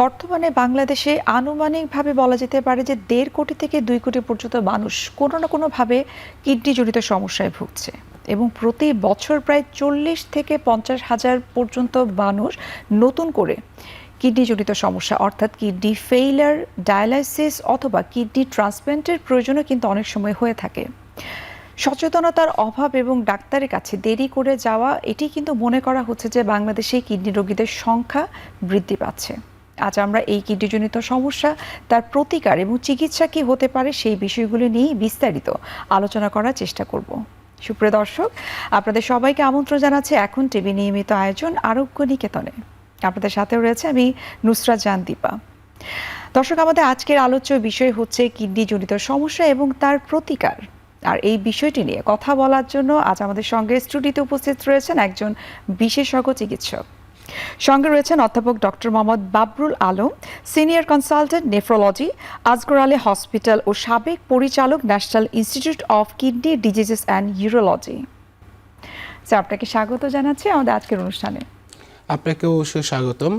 বর্তমানে বাংলাদেশে আনুমানিকভাবে বলা যেতে পারে যে ১.৫ কোটি থেকে ২ কোটি পর্যন্ত মানুষ কোনো না কোনোভাবে কিডনি জনিত সমস্যায় ভুগছে এবং প্রতি বছর প্রায় ৪০ থেকে ৫০ হাজার পর্যন্ত মানুষ নতুন করে কিডনি জনিত সমস্যা অর্থাৎ কিডনি ফেইলার, ডায়ালাইসিস অথবা কিডনি ট্রান্সপ্ল্যান্টের প্রয়োজনও কিন্তু অনেক সময় হয়ে থাকে। সচেতনতার অভাব এবং ডাক্তারের কাছে দেরি করে যাওয়া এটি কিন্তু মনে করা হচ্ছে যে বাংলাদেশে কিডনি রোগীদের সংখ্যা বৃদ্ধি পাচ্ছে। আজ আমরা এই কিডনিজনিত সমস্যা, তার প্রতিকার এবং চিকিৎসা কী হতে পারে সেই বিষয়গুলো নিয়েই বিস্তারিত আলোচনা করার চেষ্টা করব। সুপ্রিয় দর্শক, আপনাদের সবাইকে আমন্ত্রণ জানাচ্ছি এখন টিভি নিয়মিত আয়োজন আরোগ্য নিকেতনে। আপনাদের সাথে রয়েছে আমি নুসরাত জাহান দীপা। দর্শক, আমাদের আজকের আলোচ্য বিষয় হচ্ছে কিডনিজনিত সমস্যা এবং তার প্রতিকার। আর এই বিষয়টি নিয়ে কথা বলার জন্য আজ আমাদের সঙ্গে স্টুডিওতে উপস্থিত রয়েছেন একজন বিশেষজ্ঞ চিকিৎসক। সঙ্গে রয়েছেন অধ্যাপক doctor Mohammad Babrul Alam, senior consultant nephrology, Asgar Ali hospital ও সাবেক পরিচালক, national institute of kidney diseases and urology. Sir, আপনাকে স্বাগত জানাচ্ছি আমাদের আজকের অনুষ্ঠানে। আপনাকে অবশ্যই স্বাগতম।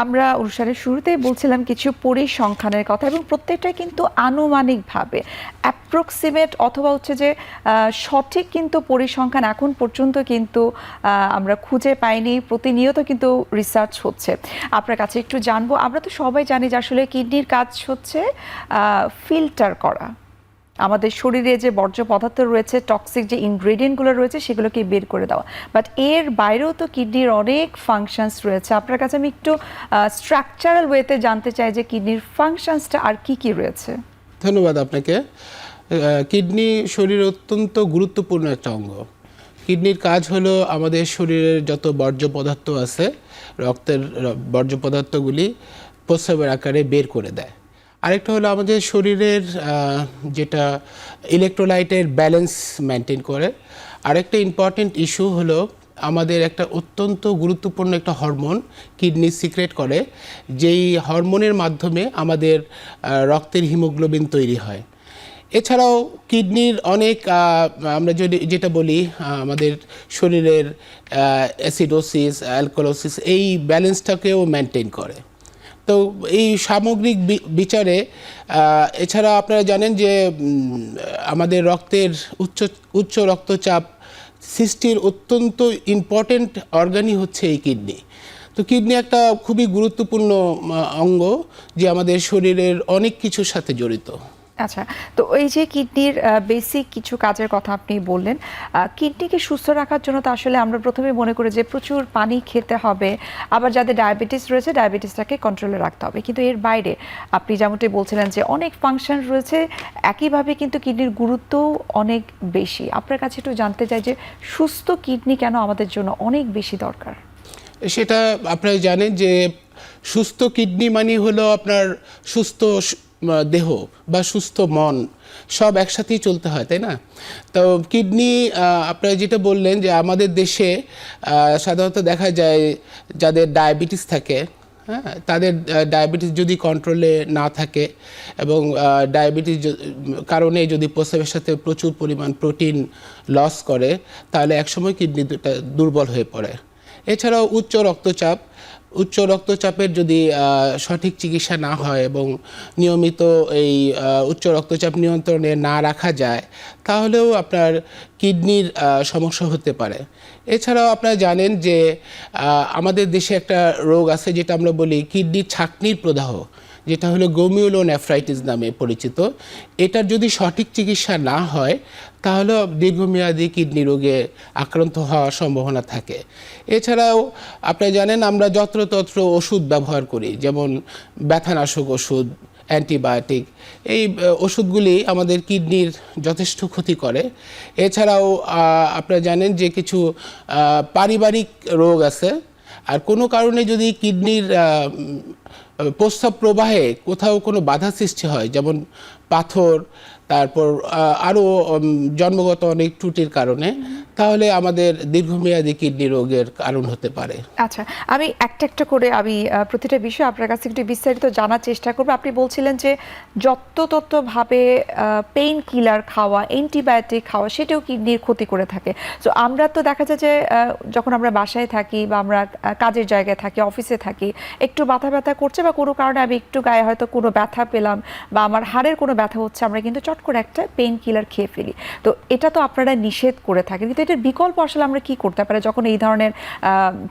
আমরা অনুষ্ঠানের শুরুতেই বলছিলাম কিছু পরিসংখ্যানের কথা এবং প্রত্যেকটা কিন্তু আনুমানিকভাবে অ্যাপ্রক্সিমেট অথবা হচ্ছে যে সঠিক কিন্তু পরিসংখ্যান এখন পর্যন্ত কিন্তু আমরা খুঁজে পাইনি। প্রতিনিয়ত কিন্তু রিসার্চ হচ্ছে। আপনার কাছে একটু জানবো, আমরা তো সবাই জানি যে আসলে কিডনির কাজ হচ্ছে ফিল্টার করা, আমাদের শরীরে যে বর্জ্য পদার্থ রয়েছে, টক্সিক যে ইনগ্রেডিয়েন্টগুলো রয়েছে সেগুলোকে বের করে দেওয়া। বাট এর বাইরেও তো কিডনির অনেক ফাংশনস রয়েছে। আপনার কাছে আমি একটু স্ট্রাকচারাল ওয়েতে জানতে চাই যে কিডনির ফাংশনসটা আর কি কি রয়েছে। ধন্যবাদ আপনাকে। কিডনি শরীরের অত্যন্ত গুরুত্বপূর্ণ একটা অঙ্গ। কিডনির কাজ হলো আমাদের শরীরের যত বর্জ্য পদার্থ আছে, রক্তের বর্জ্য পদার্থগুলি প্রস্রাবের আকারে বের করে দেয়। আরেকটা হলো আমাদের শরীরের যেটা ইলেকট্রোলাইটের ব্যালেন্স মেনটেন করে। আরেকটা ইম্পর্টেন্ট ইস্যু হলো আমাদের একটা অত্যন্ত গুরুত্বপূর্ণ একটা হরমোন কিডনি সিক্রেট করে, যেই হরমোনের মাধ্যমে আমাদের রক্তের হিমোগ্লোবিন তৈরি হয়। এছাড়াও কিডনির অনেক আমরা যেটা বলি আমাদের শরীরের অ্যাসিডোসিস, অ্যালকোলোসিস, এই ব্যালেন্সটাকেও মেনটেন করে। তো এই সামগ্রিক বিচারে এছাড়া আপনারা জানেন যে আমাদের রক্তের উচ্চ রক্তচাপ সৃষ্টির অত্যন্ত ইম্পর্টেন্ট অর্গানই হচ্ছে এই কিডনি। তো কিডনি একটা খুবই গুরুত্বপূর্ণ অঙ্গ যে আমাদের শরীরের অনেক কিছুর সাথে জড়িত। আচ্ছা, তো এই যে কিডনির বেসিক কিছু কাজের কথা আপনি বললেন, কিডনিকে সুস্থ রাখার জন্য তো আসলে আমরা প্রথমে মনে করি যে প্রচুর পানি খেতে হবে, আবার যাদের ডায়াবেটিস রয়েছে ডায়াবেটিসটাকে কন্ট্রোলে রাখতে হবে। কিন্তু এর বাইরে আপনি যেমনটি বলছিলেন যে অনেক ফাংশন রয়েছে, একইভাবে কিন্তু কিডনির গুরুত্বও অনেক বেশি। আপনার কাছে একটু জানতে চাই যে সুস্থ কিডনি কেন আমাদের জন্য অনেক বেশি দরকার। সেটা আপনারা জানেন যে সুস্থ কিডনি মানে হলো আপনার সুস্থ দেহ বা সুস্থ মন, সব একসাথেই চলতে হয়, তাই না? তো কিডনি আপনারা যেটা বললেন যে আমাদের দেশে সাধারণত দেখা যায় যাদের ডায়াবেটিস থাকে, হ্যাঁ, তাদের ডায়াবেটিস যদি কন্ট্রোলে না থাকে এবং ডায়াবেটিস কারণে যদি প্রস্রাবের সাথে প্রচুর পরিমাণ প্রোটিন লস করে, তাহলে একসময় কিডনি দুর্বল হয়ে পড়ে। এছাড়াও উচ্চ রক্তচাপের যদি সঠিক চিকিৎসা না হয় এবং নিয়মিত এই উচ্চ রক্তচাপ নিয়ন্ত্রণে না রাখা যায়, তাহলেও আপনার কিডনির সমস্যা হতে পারে। এছাড়াও আপনারা জানেন যে আমাদের দেশে একটা রোগ আছে যেটা আমরা বলি কিডনির ছাঁকনির প্রদাহ, যেটা হলো গ্লোমেরুলোনেফ্রাইটিস নামে পরিচিত। এটার যদি সঠিক চিকিৎসা না হয় তাহলে দীর্ঘমেয়াদী কিডনি রোগে আক্রান্ত হওয়ার সম্ভাবনা থাকে। এছাড়াও আপনারা জানেন আমরা যত্রতত্র ওষুধ ব্যবহার করি, যেমন ব্যথানাশক ওষুধ, অ্যান্টিবায়োটিক। এই ওষুধগুলি আমাদের কিডনির যথেষ্ট ক্ষতি করে। এছাড়াও আপনারা জানেন যে কিছু পারিবারিক রোগ আছে, আর কোনো কারণে যদি কিডনির প্রস্রাব প্রবাহে কোথাও কোনো বাধা সৃষ্টি হয়, যেমন পাথর, তারপর আরও জন্মগত অনেক ত্রুটির কারণে, তাহলে আমাদের দীর্ঘমেয়াদী কিডনি রোগের কারণ হতে পারে। আচ্ছা, আমি একটা একটা করে প্রতিটা বিষয় আপনার কাছে একটু বিস্তারিত জানার চেষ্টা করব। আপনি বলছিলেন যে যত্রতত্রভাবে পেইন কিলার খাওয়া, অ্যান্টিবায়োটিক খাওয়া সেটাও কিডনির ক্ষতি করে থাকে। তো আমরা তো দেখা যায় যে যখন আমরা বাসায় থাকি বা আমরা কাজের জায়গায় থাকি, অফিসে থাকি, একটু ব্যথা ব্যথা করছে বা কোনো কারণে আমি একটু গায়ে হয়তো কোনো ব্যথা পেলাম বা আমার হাড়ের কোনো ব্যথা হচ্ছে, আমরা কিন্তু চট করে একটা পেইন কিলার খেয়ে ফেলি। তো এটা তো আপনারা নিষেধ করে থাকেন, কিন্তু এটার বিকল্প আসলে আমরা কি করতে পারি যখন এই ধরনের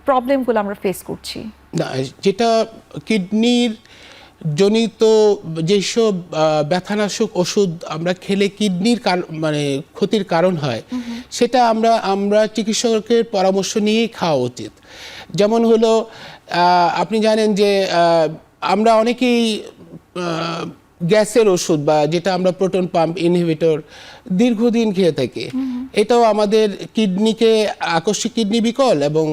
প্রবলেমগুলো আমরা ফেস করছি? না, যেটা কিডনির জনিত যেসব ব্যথানাশক ওষুধ আমরা খেলে কিডনির মানে ক্ষতির কারণ হয়, সেটা আমরা চিকিৎসকের পরামর্শ নিয়েই খাওয়া উচিত। যেমন হলো, আপনি জানেন যে আমরা অনেকেই গ্যাসের ওষুধ বা যেটা আমরা প্রোটন পাম্প ইনহিবিটর দীর্ঘদিন খেয়ে থাকি। এটাও আমাদের কিডনিকে আকস্মিক কিডনি বিকল এবং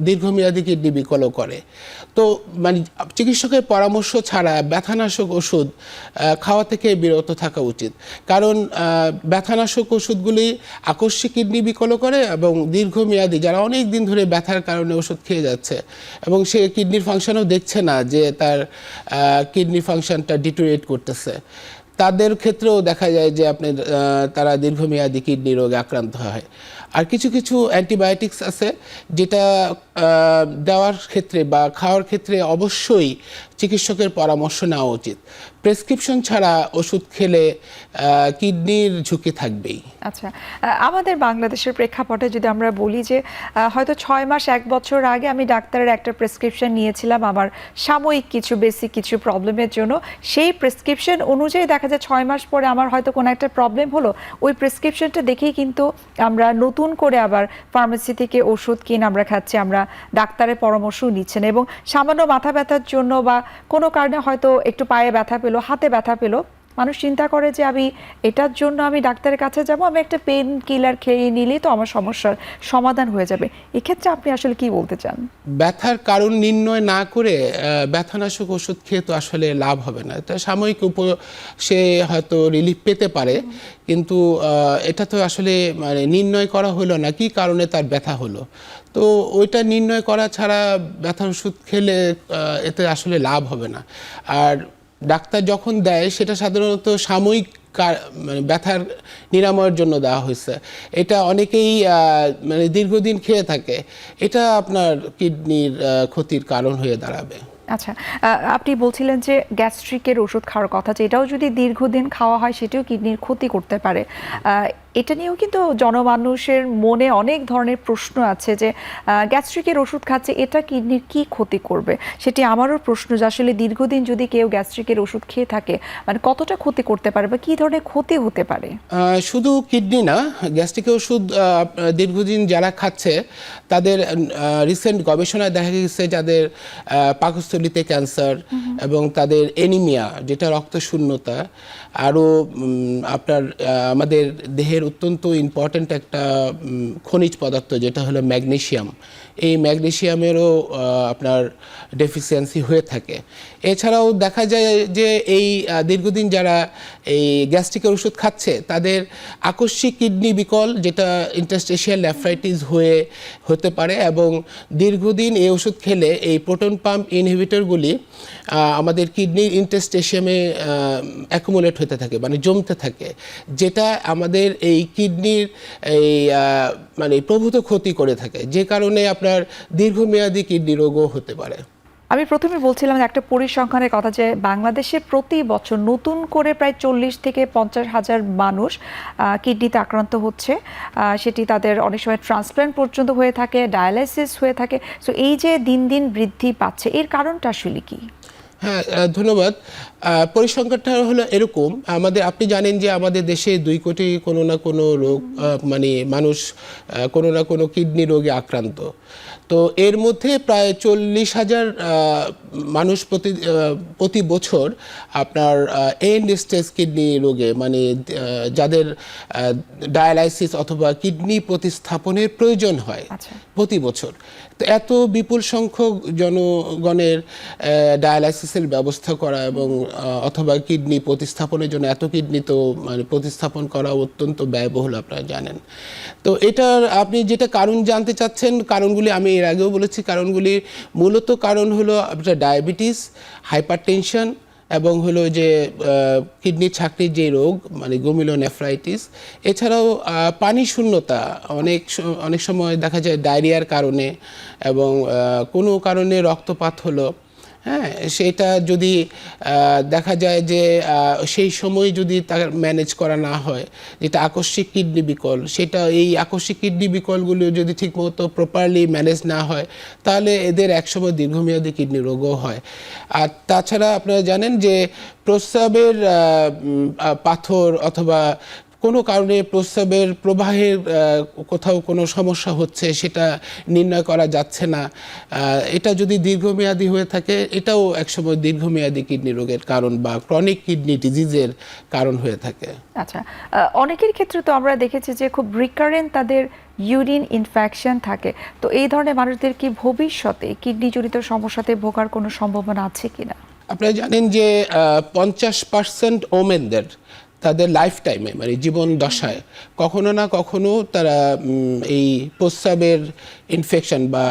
দীর্ঘমেয়াদী কিডনি বিকলও করে। তো মানে চিকিৎসকের পরামর্শ ছাড়া ব্যথানাশক ওষুধ খাওয়া থেকে বিরত থাকা উচিত, কারণ ব্যথানাশক ওষুধগুলি আকস্মিক কিডনি বিকলও করে এবং দীর্ঘমেয়াদী যারা অনেক দিন ধরে ব্যথার কারণে ওষুধ খেয়ে যাচ্ছে এবং সে কিডনির ফাংশনও দেখছে না যে তার কিডনি ফাংশনটা ডিটোরিয়েট করতেছে, তাদের ক্ষেত্রেও দেখা যায় যে তারা দীর্ঘমেয়াদী কিডনি রোগে আক্রান্ত হয়। আর কিছু কিছু অ্যান্টিবায়োটিক্স আছে যেটা দেওয়ার ক্ষেত্রে বা খাওয়ার ক্ষেত্রে অবশ্যই চিকিৎসকের পরামর্শ নেওয়া উচিত। প্রেসক্রিপশন ছাড়া ওষুধ খেলে কিডনির ঝুঁকি থাকবেই। আচ্ছা, আমাদের বাংলাদেশের প্রেক্ষাপটে যদি আমরা বলি যে হয়তো 6 মাস 1 বছর আগে আমি ডাক্তারের একটা প্রেসক্রিপশন নিয়েছিলাম আমার সাময়িক কিছু বেসিক কিছু প্রবলেমের জন্য, সেই প্রেসক্রিপশন অনুযায়ী দেখা যায় 6 মাস পরে আমার হয়তো কোনো একটা প্রবলেম হলো, ওই প্রেসক্রিপশনটা দেখেই কিন্তু আমরা নতুন করে আবার ফার্মেসি থেকে ওষুধ কিনে আমরা খাচ্ছি, আমরা ডাক্তারের পরামর্শও নিচ্ছেন। এবং সামান্য মাথা ব্যথার জন্য বা কোনো কারণে হয়তো একটু পায়ে ব্যথা পেলো, হাতে ব্যথা পেলো, মানুষ চিন্তা করে যে আমি এটার জন্য আমি ডাক্তারের কাছে যাব, আমি একটা পেন কিলার খেয়ে নিলেই তো আমার সমস্যার সমাধান হয়ে যাবে। এক্ষেত্রে আপনি আসলে কি বলতে চান? ব্যথার কারণ নির্ণয় না করে ব্যথানাশক ওষুধ খেয়ে তো আসলে লাভ হবে না। এটা সাময়িক সে হয়তো রিলিফ পেতে পারে, কিন্তু এটা তো আসলে মানে নির্ণয় করা হলো না কি কারণে তার ব্যথা হলো। তো ওইটা নির্ণয় করা ছাড়া ব্যথার ওষুধ খেলে এতে আসলে লাভ হবে না। আর ডাক্তার যখন দেয় সেটা সাধারণত সাময়িক মানে ব্যথার নিরাময়ের জন্য দেওয়া হয়েছে। এটা অনেকেই মানে দীর্ঘদিন খেয়ে থাকে, এটা আপনার কিডনির ক্ষতির কারণ হয়ে দাঁড়াবে। আচ্ছা, আপনি বলছিলেন যে গ্যাস্ট্রিকের ওষুধ খাওয়ার কথা, যে এটাও যদি দীর্ঘদিন খাওয়া হয় সেটাও কিডনির ক্ষতি করতে পারে। এটা নিয়েও কিন্তু জনমানুষের মনে অনেক ধরনের প্রশ্ন আছে যে গ্যাস্ট্রিকের ওষুধ খাচ্ছে, এটা কিডনির কি ক্ষতি করবে। সেটি আমারও প্রশ্ন যে আসলে দীর্ঘদিন যদি কেউ গ্যাস্ট্রিকের ওষুধ খেয়ে থাকে মানে কতটা ক্ষতি করতে পারে বা কী ধরনের ক্ষতি হতে পারে? শুধু কিডনি না, গ্যাস্ট্রিকের ওষুধ দীর্ঘদিন যারা খাচ্ছে তাদের রিসেন্ট গবেষণায় দেখা গেছে যাদের পাকস্থলিতে ক্যান্সার এবং তাদের এনিমিয়া যেটা রক্তশূন্যতা, আরও আপনার আমাদের দেহের অত্যন্ত ইম্পর্ট্যান্ট একটা খনিজ পদার্থ যেটা হলো ম্যাগনেসিয়াম, এই ম্যাগনেসিয়ামেরও আপনার ডেফিসিয়েন্সি হয়ে থাকে। এছাড়াও দেখা যায় যে এই দীর্ঘদিন যারা এই গ্যাস্ট্রিকের ওষুধ খাচ্ছে তাদের আকস্মিক কিডনি বিকল যেটা ইন্টারস্টিশিয়াল নেফ্রাইটিস হতে পারে, এবং দীর্ঘদিন এই ওষুধ খেলে এই প্রোটন পাম্প ইনহিবিটরগুলি আমাদের কিডনির ইন্টারস্টিশিয়ামে অ্যাকুমুলেট হতে থাকে, মানে জমতে থাকে, যেটা আমাদের এই কিডনির এই মানে প্রভূত ক্ষতি করে থাকে, যে কারণে আপনার দীর্ঘমেয়াদী কিডনি রোগও হতে পারে। আমি প্রথমে বলছিলাম একটা পরিসংখ্যানের কথা যে বাংলাদেশে প্রতি বছর নতুন করে প্রায় 40 থেকে 50 হাজার মানুষ কিডনিতে আক্রান্ত হচ্ছে, সেটি তাদের অনেক সময় ট্রান্সপ্ল্যান্ট পর্যন্ত হয়ে থাকে, ডায়ালাইসিস হয়ে থাকে। সো এই যে দিন দিন বৃদ্ধি পাচ্ছে, এর কারণটা আসলে কি? হ্যাঁ, ধন্যবাদ। পরিসংখ্যানটা হলো এরকম, আপনি জানেন যে আমাদের দেশে 2 কোটি কোনো না কোনো রোগ মানে মানুষ কোনো না কোনো কিডনি রোগে আক্রান্ত। তো এর মধ্যে প্রায় 40,000 মানুষ প্রতি বছর আপনার এন্ড স্টেজ কিডনি রোগে মানে যাদের ডায়ালাইসিস অথবা কিডনি প্রতিস্থাপনের প্রয়োজন হয় আচ্ছা। প্রতি বছর। তো এত বিপুল সংখ্যক জনগণের ডায়ালাইসিসের ব্যবস্থা করা এবং অথবা কিডনি প্রতিস্থাপনের জন্য এত কিডনি তো মানে প্রতিস্থাপন করা অত্যন্ত ব্যয়বহুল, আপনারা জানেন। তো এটার আপনি যেটা কারণ জানতে চাচ্ছেন, কারণগুলি আমি এর আগেও বলেছি, কারণগুলি মূলত কারণ হলো আপনার ডায়াবেটিস, হাইপারটেনশন এবং হলো যে কিডনি ছাঁকনির যে রোগ মানে গ্লোমেরুলোনেফ্রাইটিস, এছাড়াও পানি শূন্যতা অনেক সময় দেখা যায় ডায়রিয়ার কারণে এবং কোনো কারণে রক্তপাত হলো, হ্যাঁ, সেটা যদি দেখা যায় যে সেই সময় যদি তার ম্যানেজ করা না হয়, যেটা আকস্মিক কিডনি বিকল, সেটা এই আকস্মিক কিডনি বিকলগুলো যদি ঠিকমতো প্রপারলি ম্যানেজ না হয় তাহলে এদের একসময় দীর্ঘমেয়াদী কিডনি রোগও হয়। আর তাছাড়া আপনারা জানেন যে প্রস্রাবের পাথর অথবা কোনো কারণে প্রস্রাবের প্রবাহের কোথাও কোনো সমস্যা হচ্ছে, সেটা নির্ণয় করা যাচ্ছে না, এটা যদি দীর্ঘমেয়াদী হয়ে থাকে এটাও একসময় দীর্ঘমেয়াদী কিডনি রোগের কারণ বা ক্রনিক কিডনি ডিজিজের কারণ হয়ে থাকে। আচ্ছা, অনেকের ক্ষেত্রে তো আমরা দেখেছি যে খুব রিকারেন্ট তাদের ইউরিন ইনফেকশন থাকে, তো এই ধরনের মানুষদের কি ভবিষ্যতে কিডনি জনিত সমস্যাতে ভোগার কোনো সম্ভাবনা আছে কিনা? আপনারা জানেন যে 50% ওমেনদের তাদের লাইফ টাইমে মানে জীবন দশায় কখনো না কখনো তারা এই প্রস্রাবের ইনফেকশন বা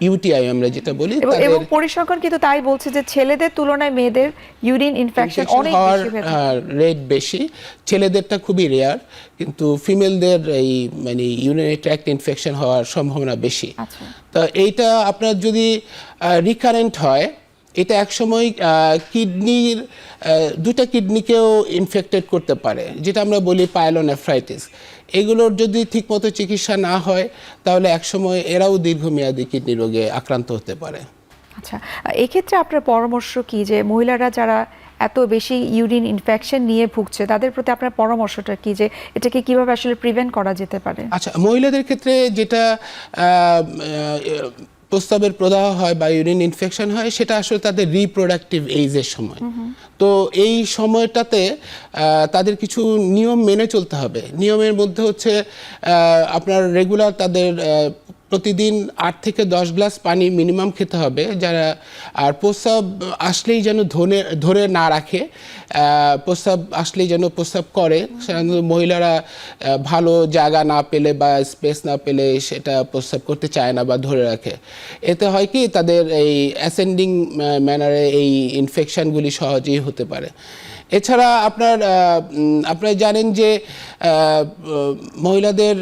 ইউটিআই আমরা যেটা বলি এবং পরিসংখ্যান কিন্তু তাই বলছে যে ছেলেদের তুলনায় মেয়েদের ইউরিন ইনফেকশন অনেক বেশি হয়ে থাকে। রেট বেশি, ছেলেদেরটা খুবই রেয়ার, কিন্তু ফিমেলদের এই মানে ইউরিনারি ট্র্যাক্ট ইনফেকশন হওয়ার সম্ভাবনা বেশি। আচ্ছা, তো এইটা আপনার যদি রিকারেন্ট হয়, এটা একসময় কিডনির দুটা কিডনিকেও ইনফেক্টেড করতে পারে, যেটা আমরা বলি পাইলোনেফ্রাইটিস। এগুলোর যদি ঠিকমতো চিকিৎসা না হয় তাহলে একসময় এরাও দীর্ঘমেয়াদী কিডনি রোগে আক্রান্ত হতে পারে। আচ্ছা, এক্ষেত্রে আপনার পরামর্শ কি যে মহিলারা যারা এত বেশি ইউরিন ইনফেকশন নিয়ে ভুগছে তাদের প্রতি আপনার পরামর্শটা কি, যে এটাকে কিভাবে আসলে প্রিভেন্ট করা যেতে পারে? আচ্ছা, মহিলাদের ক্ষেত্রে যেটা প্রস্রাবের প্রদাহ হয় বা ইউরিন ইনফেকশন হয়, সেটা আসলে তাদের রিপ্রোডাক্টিভ এইজের সময়। তো এই সময়টাতে তাদের কিছু নিয়ম মেনে চলতে হবে। নিয়মের মধ্যে হচ্ছে আপনার রেগুলার তাদের প্রতিদিন 8 থেকে 10 গ্লাস পানি মিনিমাম খেতে হবে, যারা আর প্রস্রাব আসলেই যেন ধরে না রাখে, প্রস্রাব আসলেই যেন প্রস্রাব করে। সাধারণত মহিলারা ভালো জায়গা না পেলে বা স্পেস না পেলে সেটা প্রস্রাব করতে চায় না বা ধরে রাখে। এতে হয় কি তাদের এই অ্যাসেন্ডিং ম্যানারে এই ইনফেকশনগুলি সহজেই হতে পারে। এছাড়া আপনারা জানেন যে মহিলাদের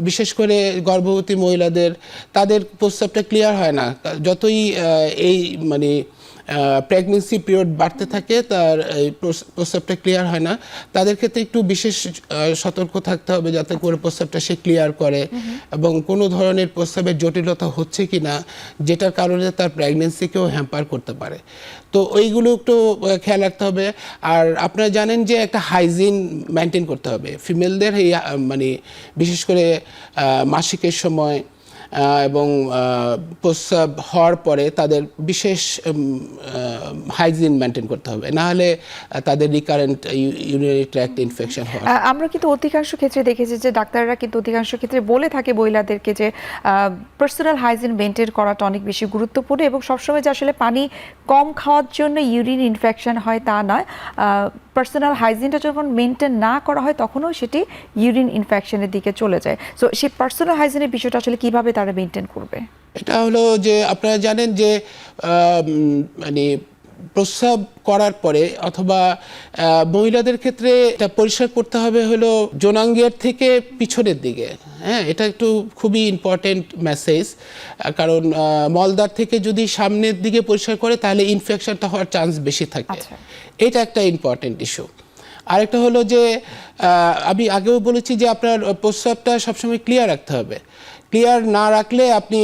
বিশেষ করে গর্ভবতী মহিলাদের তাদের প্রস্রাবটা ক্লিয়ার হয় না, যতই এই মানে প্রেগনেন্সি পিরিয়ড বাড়তে থাকে তার এই প্রস্রাবটা ক্লিয়ার হয় না। তাদের ক্ষেত্রে একটু বিশেষ সতর্ক থাকতে হবে যাতে করে প্রস্রাবটা সে ক্লিয়ার করে এবং কোনো ধরনের প্রস্রাবের জটিলতা হচ্ছে কি না, যেটার কারণে তার প্রেগনেন্সিকেও হ্যাম্পার করতে পারে। তো ওইগুলো একটু খেয়াল রাখতে হবে। আর আপনারা জানেন যে একটা হাইজিন মেনটেন করতে হবে ফিমেলদের, এই মানে বিশেষ করে মাসিকের সময় এবং প্রস্রাব হওয়ার পরে তাদের বিশেষ হাইজিন মেনটেন করতে হবে, না হলে তাদের রিকারেন্ট ইউরিনারি ট্র্যাক্ট ইনফেকশন হয়। আমরা কিন্তু অধিকাংশ ক্ষেত্রে দেখেছি যে ডাক্তাররা কিন্তু অধিকাংশ ক্ষেত্রে বলে থাকে মহিলাদেরকে যে পার্সোনাল হাইজিন মেনটেন করাটা অনেক বেশি গুরুত্বপূর্ণ এবং সবসময় যে আসলে পানি কম খাওয়ার জন্য ইউরিন ইনফেকশন হয় তা নয়, পার্সোনাল হাইজিনটা যখন মেনটেন না করা হয় তখনও সেটি ইউরিন ইনফেকশনের দিকে চলে যায়। সো সেই পার্সোনাল হাইজিনের বিষয়টা আসলে কিভাবে তারা মেনটেন করবে? এটা হলো যে আপনারা জানেন যে মানে প্রস্রাব করার পরে অথবা মহিলাদের ক্ষেত্রে এটা পরিষ্কার করতে হবে হলো যৌনাঙ্গের থেকে পিছনের দিকে। হ্যাঁ, এটা একটু খুবই ইম্পর্টেন্ট মেসেজ, কারণ মলদার থেকে যদি সামনের দিকে পরিষ্কার করে তাহলে ইনফেকশনটা হওয়ার চান্স বেশি থাকে। এটা একটা ইম্পর্টেন্ট ইস্যু। আরেকটা হলো যে আমি আগেও বলেছি যে আপনার প্রস্রাবটা সবসময় ক্লিয়ার রাখতে হবে। ক্লিয়ার না রাখলে আপনি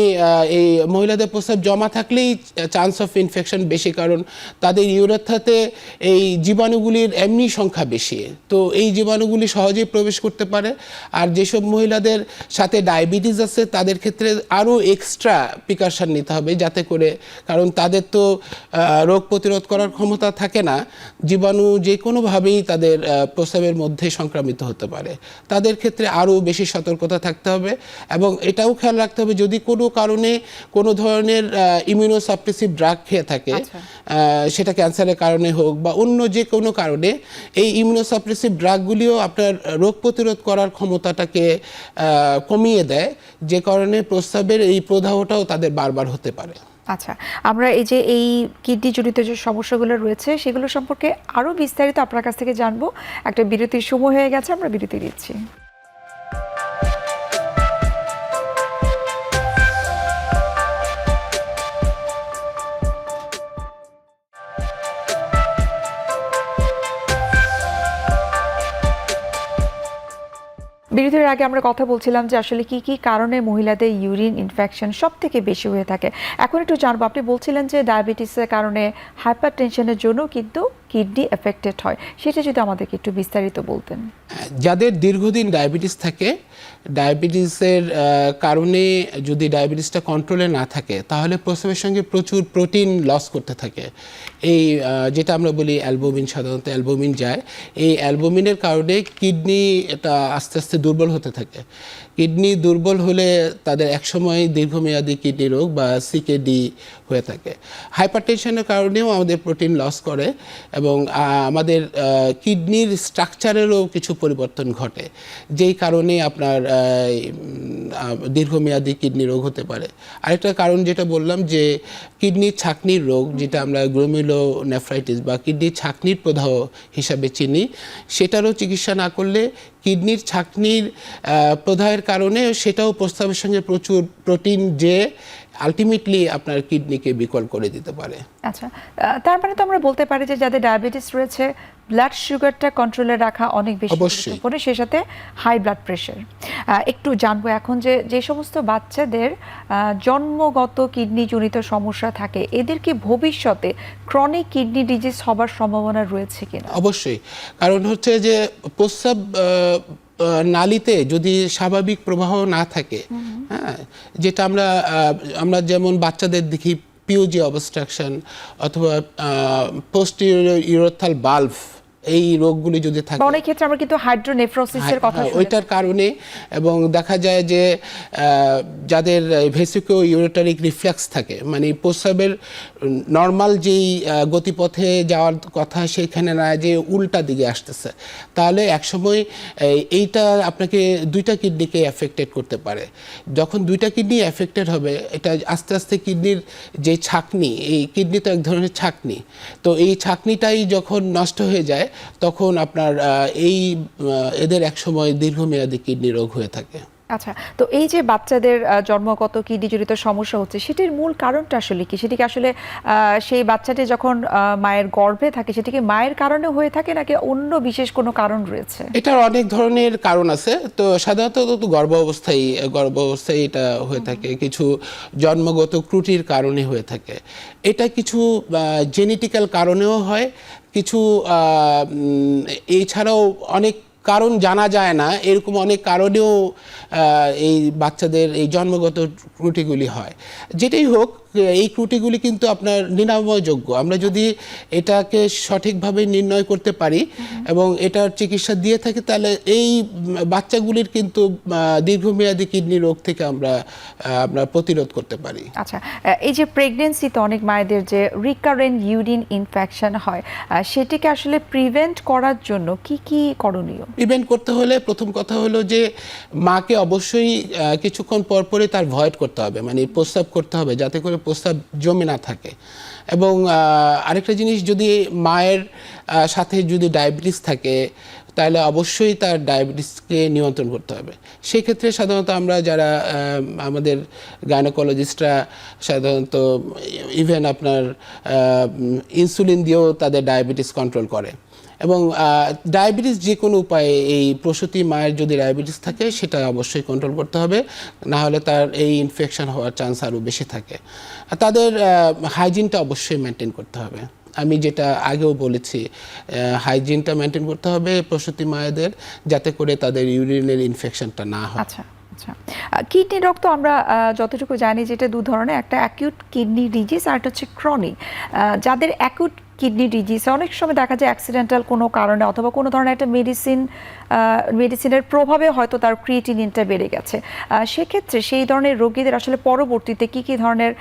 এই মহিলাদের প্রস্রাব জমা থাকলেই চান্স অফ ইনফেকশন বেশি, কারণ তাদের ইউরেথ্রাতে এই জীবাণুগুলির এমনি সংখ্যা বেশি, তো এই জীবাণুগুলি সহজেই প্রবেশ করতে পারে। আর যেসব মহিলাদের সাথে ডায়াবেটিস আছে তাদের ক্ষেত্রে আরও এক্সট্রা প্রিকশন নিতে হবে, যাতে করে, কারণ তাদের তো রোগ প্রতিরোধ করার ক্ষমতা থাকে না, জীবাণু যে কোনোভাবেই তাদের প্রস্রাবের মধ্যে সংক্রামিত হতে পারে। তাদের ক্ষেত্রে আরও বেশি সতর্কতা থাকতে হবে এবং এটাও খেয়াল রাখতে হবে যদি কোনো কারণে কোনো ধরনের ইমিউনোসাপ্রেসিভ ড্রাগ খেয়ে থাকে, সেটা ক্যান্সারের কারণে হোক বা অন্য যে কোনো কারণে, এই ইমিউনোসাপ্রেসিভ ড্রাগগুলিও আপনার রোগ প্রতিরোধ করার ক্ষমতাটাকে কমিয়ে দেয়, যে কারণে প্রস্রাবের এই প্রদাহটাও তাদের বারবার হতে পারে। আচ্ছা, আমরা এই যে এই কিডনি জনিত যে সমস্যাগুলো রয়েছে সেগুলো সম্পর্কে আরও বিস্তারিত আপনার কাছ থেকে জানবো। একটা বিরতির সময় হয়ে গেছে, আমরা বিরতি দিচ্ছি। বিরতির আগে আমরা কথা বলছিলাম যে আসলে কি কি কারণে মহিলাদের ইউরিন ইনফেকশন সব থেকে বেশি হয়ে থাকে। এখন একটু জানবো, আপনি বলছিলেন যে ডায়াবেটিসের কারণে, হাইপার টেনশনের জন্য কিন্তু কিডনি এফেক্টেড হয়, সেটা যদি আমাদেরকে একটু বিস্তারিত বলতেন। যাদের দীর্ঘদিন ডায়াবেটিস থাকে, ডায়াবেটিসের কারণে যদি ডায়াবেটিসটা কন্ট্রোলে না থাকে তাহলে প্রস্রাবের সঙ্গে প্রচুর প্রোটিন লস করতে থাকে। এই যেটা আমরা বলি অ্যালবুমিন, সাধারণত অ্যালবুমিন যায়, এই অ্যালবুমিনের কারণে কিডনি এটা আস্তে আস্তে দুর্বল হতে থাকে। কিডনি দুর্বল হলে তাদের একসময় দীর্ঘমেয়াদী কিডনি রোগ বা সিকেডি হয়ে থাকে। হাইপারটেনশনের কারণেও আমাদের প্রোটিন লস করে এবং আমাদের কিডনির স্ট্রাকচারেরও কিছু পরিবর্তন ঘটে, যেই কারণে আপনার দীর্ঘমেয়াদী কিডনি রোগ হতে পারে। আরেকটা কারণ যেটা বললাম যে কিডনির ছাঁকনির রোগ, যেটা আমরা গ্লোমেরুলোনেফ্রাইটিস বা কিডনির ছাঁকনির প্রদাহ হিসাবে চিনি, সেটারও চিকিৎসা না করলে কিডনির ছাঁকনির প্রদাহের কারণে সেটাও প্রস্রাবের সঙ্গে প্রচুর প্রোটিন যে আলটিমেটলি আপনার কিডনিকে বিকল করে দিতে পারে। আচ্ছা, তার মানে তো আমরা বলতে পারি যে যাদের ডায়াবেটিস রয়েছে ব্লাড সুগারটা কন্ট্রোলে রাখা অনেক বেশি গুরুত্বপূর্ণ, সেই সাথে হাই ব্লাড প্রেশার। একটু জানবো এখন যে সমস্ত বাচ্চাদের জন্মগত কিডনি জনিত সমস্যা থাকে, এদের কি ভবিষ্যতে ক্রনিক কিডনি ডিজিজ হবার সম্ভাবনা রয়েছে কিনা? অবশ্যই, কারণ হচ্ছে যে প্রস্রাব নালীতে যদি স্বাভাবিক প্রবাহ না থাকে, হ্যাঁ, যেটা আমরা যেমন বাচ্চাদের দেখি পিওজি অবস্ট্রাকশন অথবা পোস্টেরিয়র ইউরেথ্রাল বাল্ব, এই রোগগুলি যদি থাকে, অনেক ক্ষেত্রে আমরা কিন্তু হাইড্রোনেফ্রোসিসের কথা শুনি, ওইটার কারণে, এবং দেখা যায় যে যাদের ভেসিকো ইউরেটারিক রিফ্লেক্স থাকে, মানে প্রস্রাবের নর্মাল যেই গতিপথে যাওয়ার কথা সেখানে না, যে উল্টা দিকে আসতেছে, তাহলে একসময় এইটা আপনাকে দুইটা কিডনিকে এফেক্টেড করতে পারে। যখন দুইটা কিডনি এফেক্টেড হবে, এটা আস্তে আস্তে কিডনির যে ছাঁকনি, এই কিডনি তো এক ধরনের ছাঁকনি, তো এই ছাঁকনিটাই যখন নষ্ট হয়ে যায় তখন আপনার এদের একসময় দীর্ঘমেয়াদী কিডনি রোগ হয়ে থাকে। আচ্ছা, তো এই যে বাচ্চাদের জন্মগত কিডনি জনিত সমস্যা হচ্ছে, সেটির মূল কারণটা আসলে কি? সেটি কি আসলে সেই বাচ্চাটি যখন মায়ের গর্ভে থাকে সেটি কি মায়ের কারণে হয়ে থাকে নাকি অন্য বিশেষ কোনো কারণ রয়েছে? এটার অনেক ধরনের কারণ আছে, তো সাধারণত গর্ভ অবস্থায় এটা হয়ে থাকে, কিছু জন্মগত ত্রুটির কারণে হয়ে থাকে, এটা কিছু জেনেটিক্যাল কারণেও হয়, কিছু এছাড়াও অনেক কারণ জানা যায় না, এরকম অনেক কারণেও এই বাচ্চাদের এই জন্মগত ত্রুটিগুলি হয়। যেটাই হোক, এই ত্রুটিগুলি কিন্তু আপনার নিরাময়যোগ্য। আমরা যদি এটাকে সঠিকভাবে নির্ণয় করতে পারি এবং এটার চিকিৎসা দিয়ে থাকি, তাহলে এই বাচ্চাগুলির কিন্তু দীর্ঘমেয়াদী কিডনি রোগ থেকে আমরা প্রতিরোধ করতে পারি। আচ্ছা, এই যে প্রেগনেন্সিতে অনেক মায়েদের যে রিকারেন্ট ইউরিন ইনফেকশন হয়, সেটিকে আসলে প্রিভেন্ট করার জন্য কি কি করণীয়? প্রিভেন্ট করতে হলে প্রথম কথা হলো যে মাকে অবশ্যই কিছুক্ষণ পরপরই তার ভয়েড করতে হবে, মানে প্রস্রাব করতে হবে, যাতে করে প্রস্রাব জমে না থাকে। এবং আরেকটা জিনিস, যদি মায়ের সাথে যদি ডায়াবেটিস থাকে তাহলে অবশ্যই তার ডায়াবেটিসকে নিয়ন্ত্রণ করতে হবে। সেই ক্ষেত্রে সাধারণত আমরা যারা আমাদের গাইনোকোলজিস্টরা সাধারণত ইভেন আপনার ইনসুলিন দিয়েও তাদের ডায়াবেটিস কন্ট্রোল করে। এবং ডায়াবেটিস যে কোনো উপায়ে এই প্রসূতি মায়ের যদি ডায়াবেটিস থাকে সেটা অবশ্যই কন্ট্রোল করতে হবে, না হলে তার এই ইনফেকশন হওয়ার চান্স আরও বেশি থাকে। আর তাদের হাইজিনটা অবশ্যই মেনটেন করতে হবে। আমি যেটা আগেও বলেছি, হাইজিনটা মেনটেন করতে হবে প্রসূতি মায়েদের, যাতে করে তাদের ইউরিনের ইনফেকশনটা না হয়। আচ্ছা আচ্ছা, কিডনি রোগ তো আমরা যতটুকু জানি যেটা দু ধরনের, একটা অ্যাকিউট কিডনি ডিজিজ আর একটা হচ্ছে ক্রনিক। যাদের অ্যাকিউট কিডনি ডিজিজ অনেক সময় দেখা যায় অ্যাক্সিডেন্টাল কোনো কারণে অথবা কোনো ধরনের একটা মেডিসিনের প্রভাবে হয়তো তার ক্রিয়েটিনিনটা বেড়ে গেছে। সেক্ষেত্রে সেই ধরনের রোগীদের আসলে পরবর্তীতে কি কি ধরনের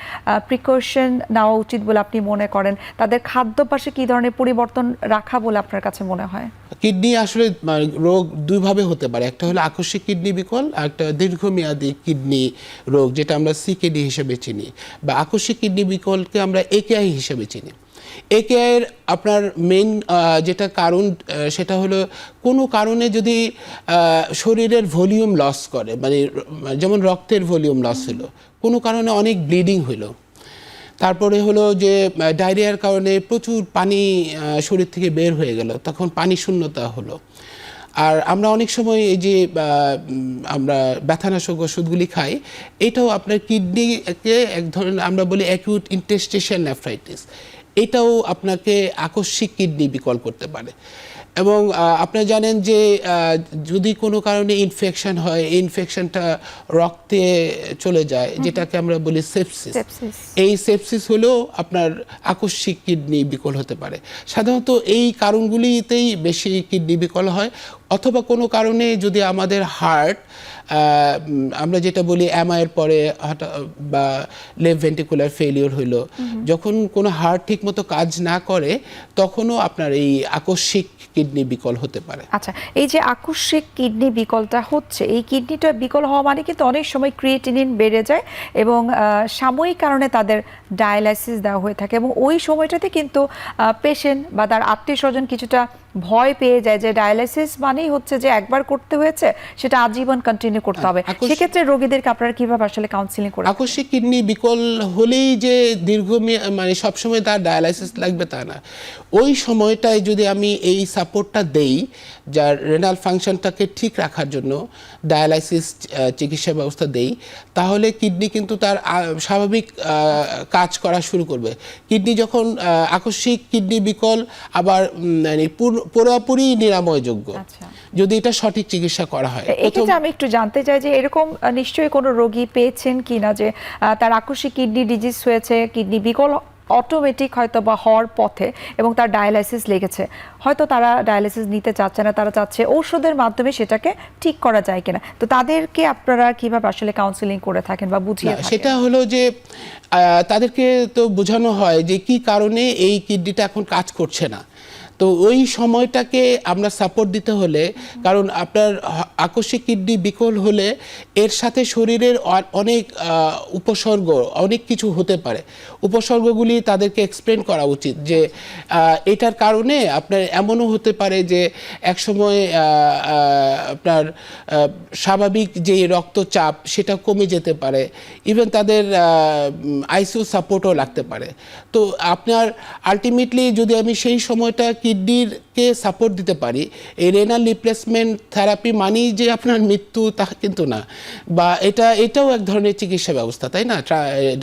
প্রিকশন নেওয়া উচিত বলে আপনি মনে করেন? তাদের খাদ্যাভ্যাসে কি ধরনের পরিবর্তন রাখা বলে আপনার কাছে মনে হয়? কিডনি আসলে রোগ দুইভাবে হতে পারে, একটা হলো আকস্মিক কিডনি বিকল, আর একটা দীর্ঘমেয়াদী কিডনি রোগ যেটা আমরা সিকেডি হিসেবে চিনি, বা আকস্মিক কিডনি বিকলকে আমরা একেআই হিসেবে চিনি। একেআইয়ের আপনার মেইন যেটা কারণ সেটা হলো কোনো কারণে যদি শরীরের ভলিউম লস করে, মানে যেমন রক্তের ভলিউম লস হলো, কোনো কারণে অনেক ব্লিডিং হলো, তারপরে হলো যে ডায়রিয়ার কারণে প্রচুর পানি শরীর থেকে বের হয়ে গেল, তখন পানি শূন্যতা হলো। আর আমরা অনেক সময় এই যে আমরা ব্যথানাশক ওষুধগুলি খাই, এটাও আপনার কিডনিকে এক ধরনের আমরা বলি অ্যাকিউট ইন্টারস্টিশিয়াল নেফ্রাইটিস, এটাও আপনাকে আকস্মিক কিডনি বিকল করতে পারে। এবং আপনারা জানেন যে যদি কোনো কারণে ইনফেকশন হয়, এই ইনফেকশনটা রক্তে চলে যায়, যেটাকে আমরা বলি সেপসিস। এই সেপসিস হলেও আপনার আকস্মিক কিডনি বিকল হতে পারে। সাধারণত এই কারণগুলিতেই বেশি কিডনি বিকল হয়, অথবা কোনো কারণে যদি আমাদের হার্ট, আমরা যেটা বলি এমআইয়ের পরে বা লেফট ভেন্ট্রিকুলার ফেলিওর হইলো, যখন কোনো হার্ট ঠিকমতো কাজ না করে তখনও আপনার এই আকস্মিক কিডনি বিকল হতে পারে। আচ্ছা, এই যে আকস্মিক কিডনি বিকলটা হচ্ছে, এই কিডনিটা বিকল হওয়া মানে কিন্তু অনেক সময় ক্রিয়েটিনিন বেড়ে যায় এবং সাময়িক কারণে তাদের ডায়ালাইসিস দেওয়া হয়ে থাকে, এবং ওই সময়টাতে কিন্তু পেশেন্ট বা তার আত্মীয় স্বজন কিছুটা ভয় পেয়ে যায় যে ডায়ালাইসিস মানেই হচ্ছে যে একবার করতে হয়েছে, সেটা আজীবন কন্টিনিউ করতে হবে। সেক্ষেত্রে রোগীদেরকে আপনারা কিভাবে আসলে কাউন্সিলিং করেন? আকস্মিক কিডনি বিকল হলেই যে মানে সবসময় তার ডায়ালাইসিস লাগবে তা না। ওই সময়টায় যদি আমি এই সাপোর্টটা দেই, যার রেনাল ফাংশনটাকে ঠিক রাখার জন্য ডায়ালাইসিস চিকিৎসা ব্যবস্থা দেই, তাহলে কিডনি কিন্তু তার স্বাভাবিক কাজ করা শুরু করবে। কিডনি যখন আকস্মিক কিডনি বিকল আবার মানে পুরোপুরি নিরাময়যোগ্য যদি এটা সঠিক চিকিৎসা করা হয়। এক্ষেত্রে আমি একটু জানতে চাই যে এরকম নিশ্চয়ই কোনো রোগী পেয়েছেন কিনা যে তার আকস্মিক কিডনি ডিজিজ হয়েছে, কিডনি বিকল অটোমেটিক হয়তো বা হওয়ার পথে, এবং তার ডায়ালাইসিস লেগেছে, হয়তো তারা ডায়ালাইসিস নিতে চাচ্ছে না, তারা চাচ্ছে ঔষধের মাধ্যমে সেটাকে ঠিক করা যায় কিনা, তো তাদেরকে আপনারা কিভাবে আসলে কাউন্সিলিং করে থাকেন বা বুঝিয়ে থাকেন? সেটা হলো যে তাদেরকে তো বোঝানো হয় যে কি কারণে এই কিডনিটা এখন কাজ করছে না, তো ওই সময়টাকে আমরা সাপোর্ট দিতে হলে, কারণ আপনার আকস্মিক কিডনি বিকল হলে এর সাথে শরীরের অনেক উপসর্গ, অনেক কিছু হতে পারে। উপসর্গগুলি তাদেরকে এক্সপ্লেন করা উচিত যে এটার কারণে আপনার এমনও হতে পারে যে একসময় আপনার স্বাভাবিক যে রক্তচাপ সেটা কমে যেতে পারে, ইভেন তাদের আইসিইউ সাপোর্টও লাগতে পারে। তো আপনার আলটিমেটলি যদি আমি সেই সময়টা কিডনিকে সাপোর্ট দিতে পারি, এই রেনাল রিপ্লেসমেন্ট থেরাপি মানেই যে আপনার মৃত্যু তা কিন্তু না, বা এটাও এক ধরনের চিকিৎসা ব্যবস্থা, তাই না,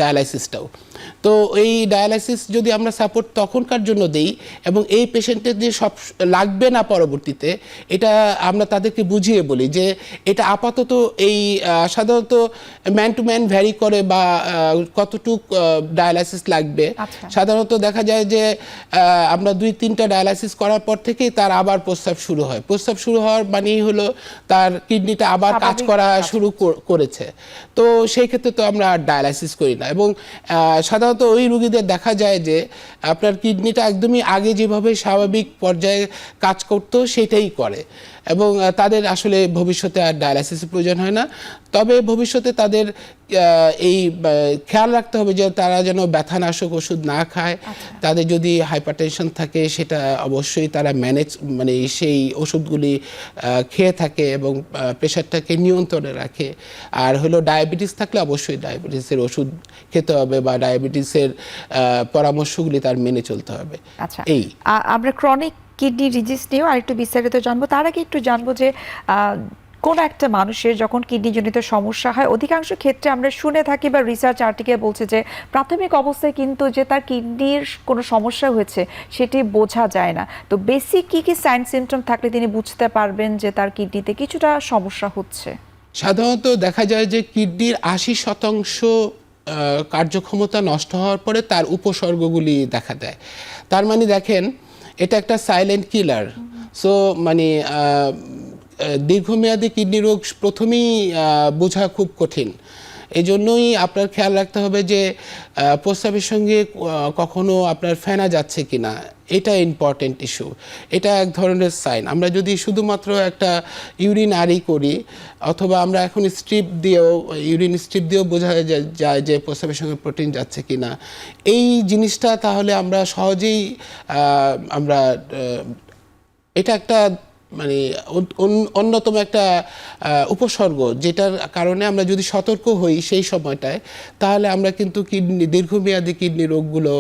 ডায়ালাইসিসটাও। তো এই ডায়ালাইসিস যদি আমরা সাপোর্ট তখনকার জন্য দেই, এবং এই পেশেন্টের যে সব লাগবে না পরবর্তীতে, এটা আমরা তাদেরকে বুঝিয়ে বলি যে এটা আপাতত এই সাধারণত ম্যান টু ম্যান ভ্যারি করে বা কতটুক ডায়ালাইসিস লাগবে। সাধারণত দেখা যায় যে আমরা 2-3টা ডায়ালাইসিস করার পর থেকেই তার আবার প্রস্রাব শুরু হয়। প্রস্রাব শুরু হওয়ার মানেই হলো তার কিডনিটা আবার কাজ করা শুরু করেছে। তো সেই ক্ষেত্রে তো আমরা ডায়ালাইসিস করি না, এবং সাধারণত ওই রোগীদের দেখা যায় যে আপনার কিডনিটা একদমই আগে যেভাবে স্বাভাবিক পর্যায়ে কাজ করতো সেটাই করে, এবং তাদের আসলে ভবিষ্যতে আর ডায়ালাইসিসের প্রয়োজন হয় না। তবে ভবিষ্যতে তাদের এই খেয়াল রাখতে হবে যে তারা যেন ব্যথানাশক ওষুধ না খায়। তাদের যদি হাইপারটেনশন থাকে সেটা অবশ্যই তারা মানে সেই ওষুধগুলি খেয়ে থাকে এবং প্রেশারটাকে নিয়ন্ত্রণে রাখে। আর হলো ডায়াবেটিস থাকলে অবশ্যই ডায়াবেটিসের ওষুধ খেতে হবে বা ডায়াবেটিসের পরামর্শগুলি তার মেনে চলতে হবে। আচ্ছা, এই আমরা ক্রনিক কিডনি ডিজিজ নিয়েও আরেকটু বিস্তারিত জানবো। তার আগে একটু জানবো যে কোন একটা মানুষের যখন কিডনিজনিত সমস্যা হয়, অধিকাংশ ক্ষেত্রে আমরা শুনে থাকি বা রিসার্চ আর্টিকেল বলছে যে প্রাথমিক অবস্থায় কিন্তু যে তার কিডনির কোনো সমস্যা হয়েছে সেটি বোঝা যায় না। তো বেসিক কি কি সাইন সিমটম থাকলে তিনি বুঝতে পারবেন যে তার কিডনিতে কিছুটা সমস্যা হচ্ছে? সাধারণত দেখা যায় যে কিডনির 80% কার্যক্ষমতা নষ্ট হওয়ার পরে তার উপসর্গগুলি দেখা দেয়। তার মানে দেখেন, এটা একটা সাইলেন্ট কিলার। সো মানে দীর্ঘমেয়াদী কিডনি রোগ প্রথমেই বোঝা খুব কঠিন। এই জন্যই আপনার খেয়াল রাখতে হবে যে প্রস্রাবের সঙ্গে কখনো আপনার ফেনা যাচ্ছে কিনা, এটা ইম্পর্টেন্ট ইস্যু। এটা এক ধরনের সাইন। আমরা যদি শুধুমাত্র একটা ইউরিন আরি করি, অথবা আমরা এখন স্ট্রিপ দিয়েও, ইউরিন স্ট্রিপ দিয়েও বোঝা যায় যে প্রস্রাবের সঙ্গে প্রোটিন যাচ্ছে কিনা, এই জিনিসটা তাহলে আমরা সহজেই আমরা এটা একটা মানে অন্যতম একটা উপসর্গ, যেটার কারণে আমরা যদি সতর্ক হই সেই সময়টায়, তাহলে আমরা কিন্তু কিডনি দীর্ঘমেয়াদী কিডনি রোগগুলো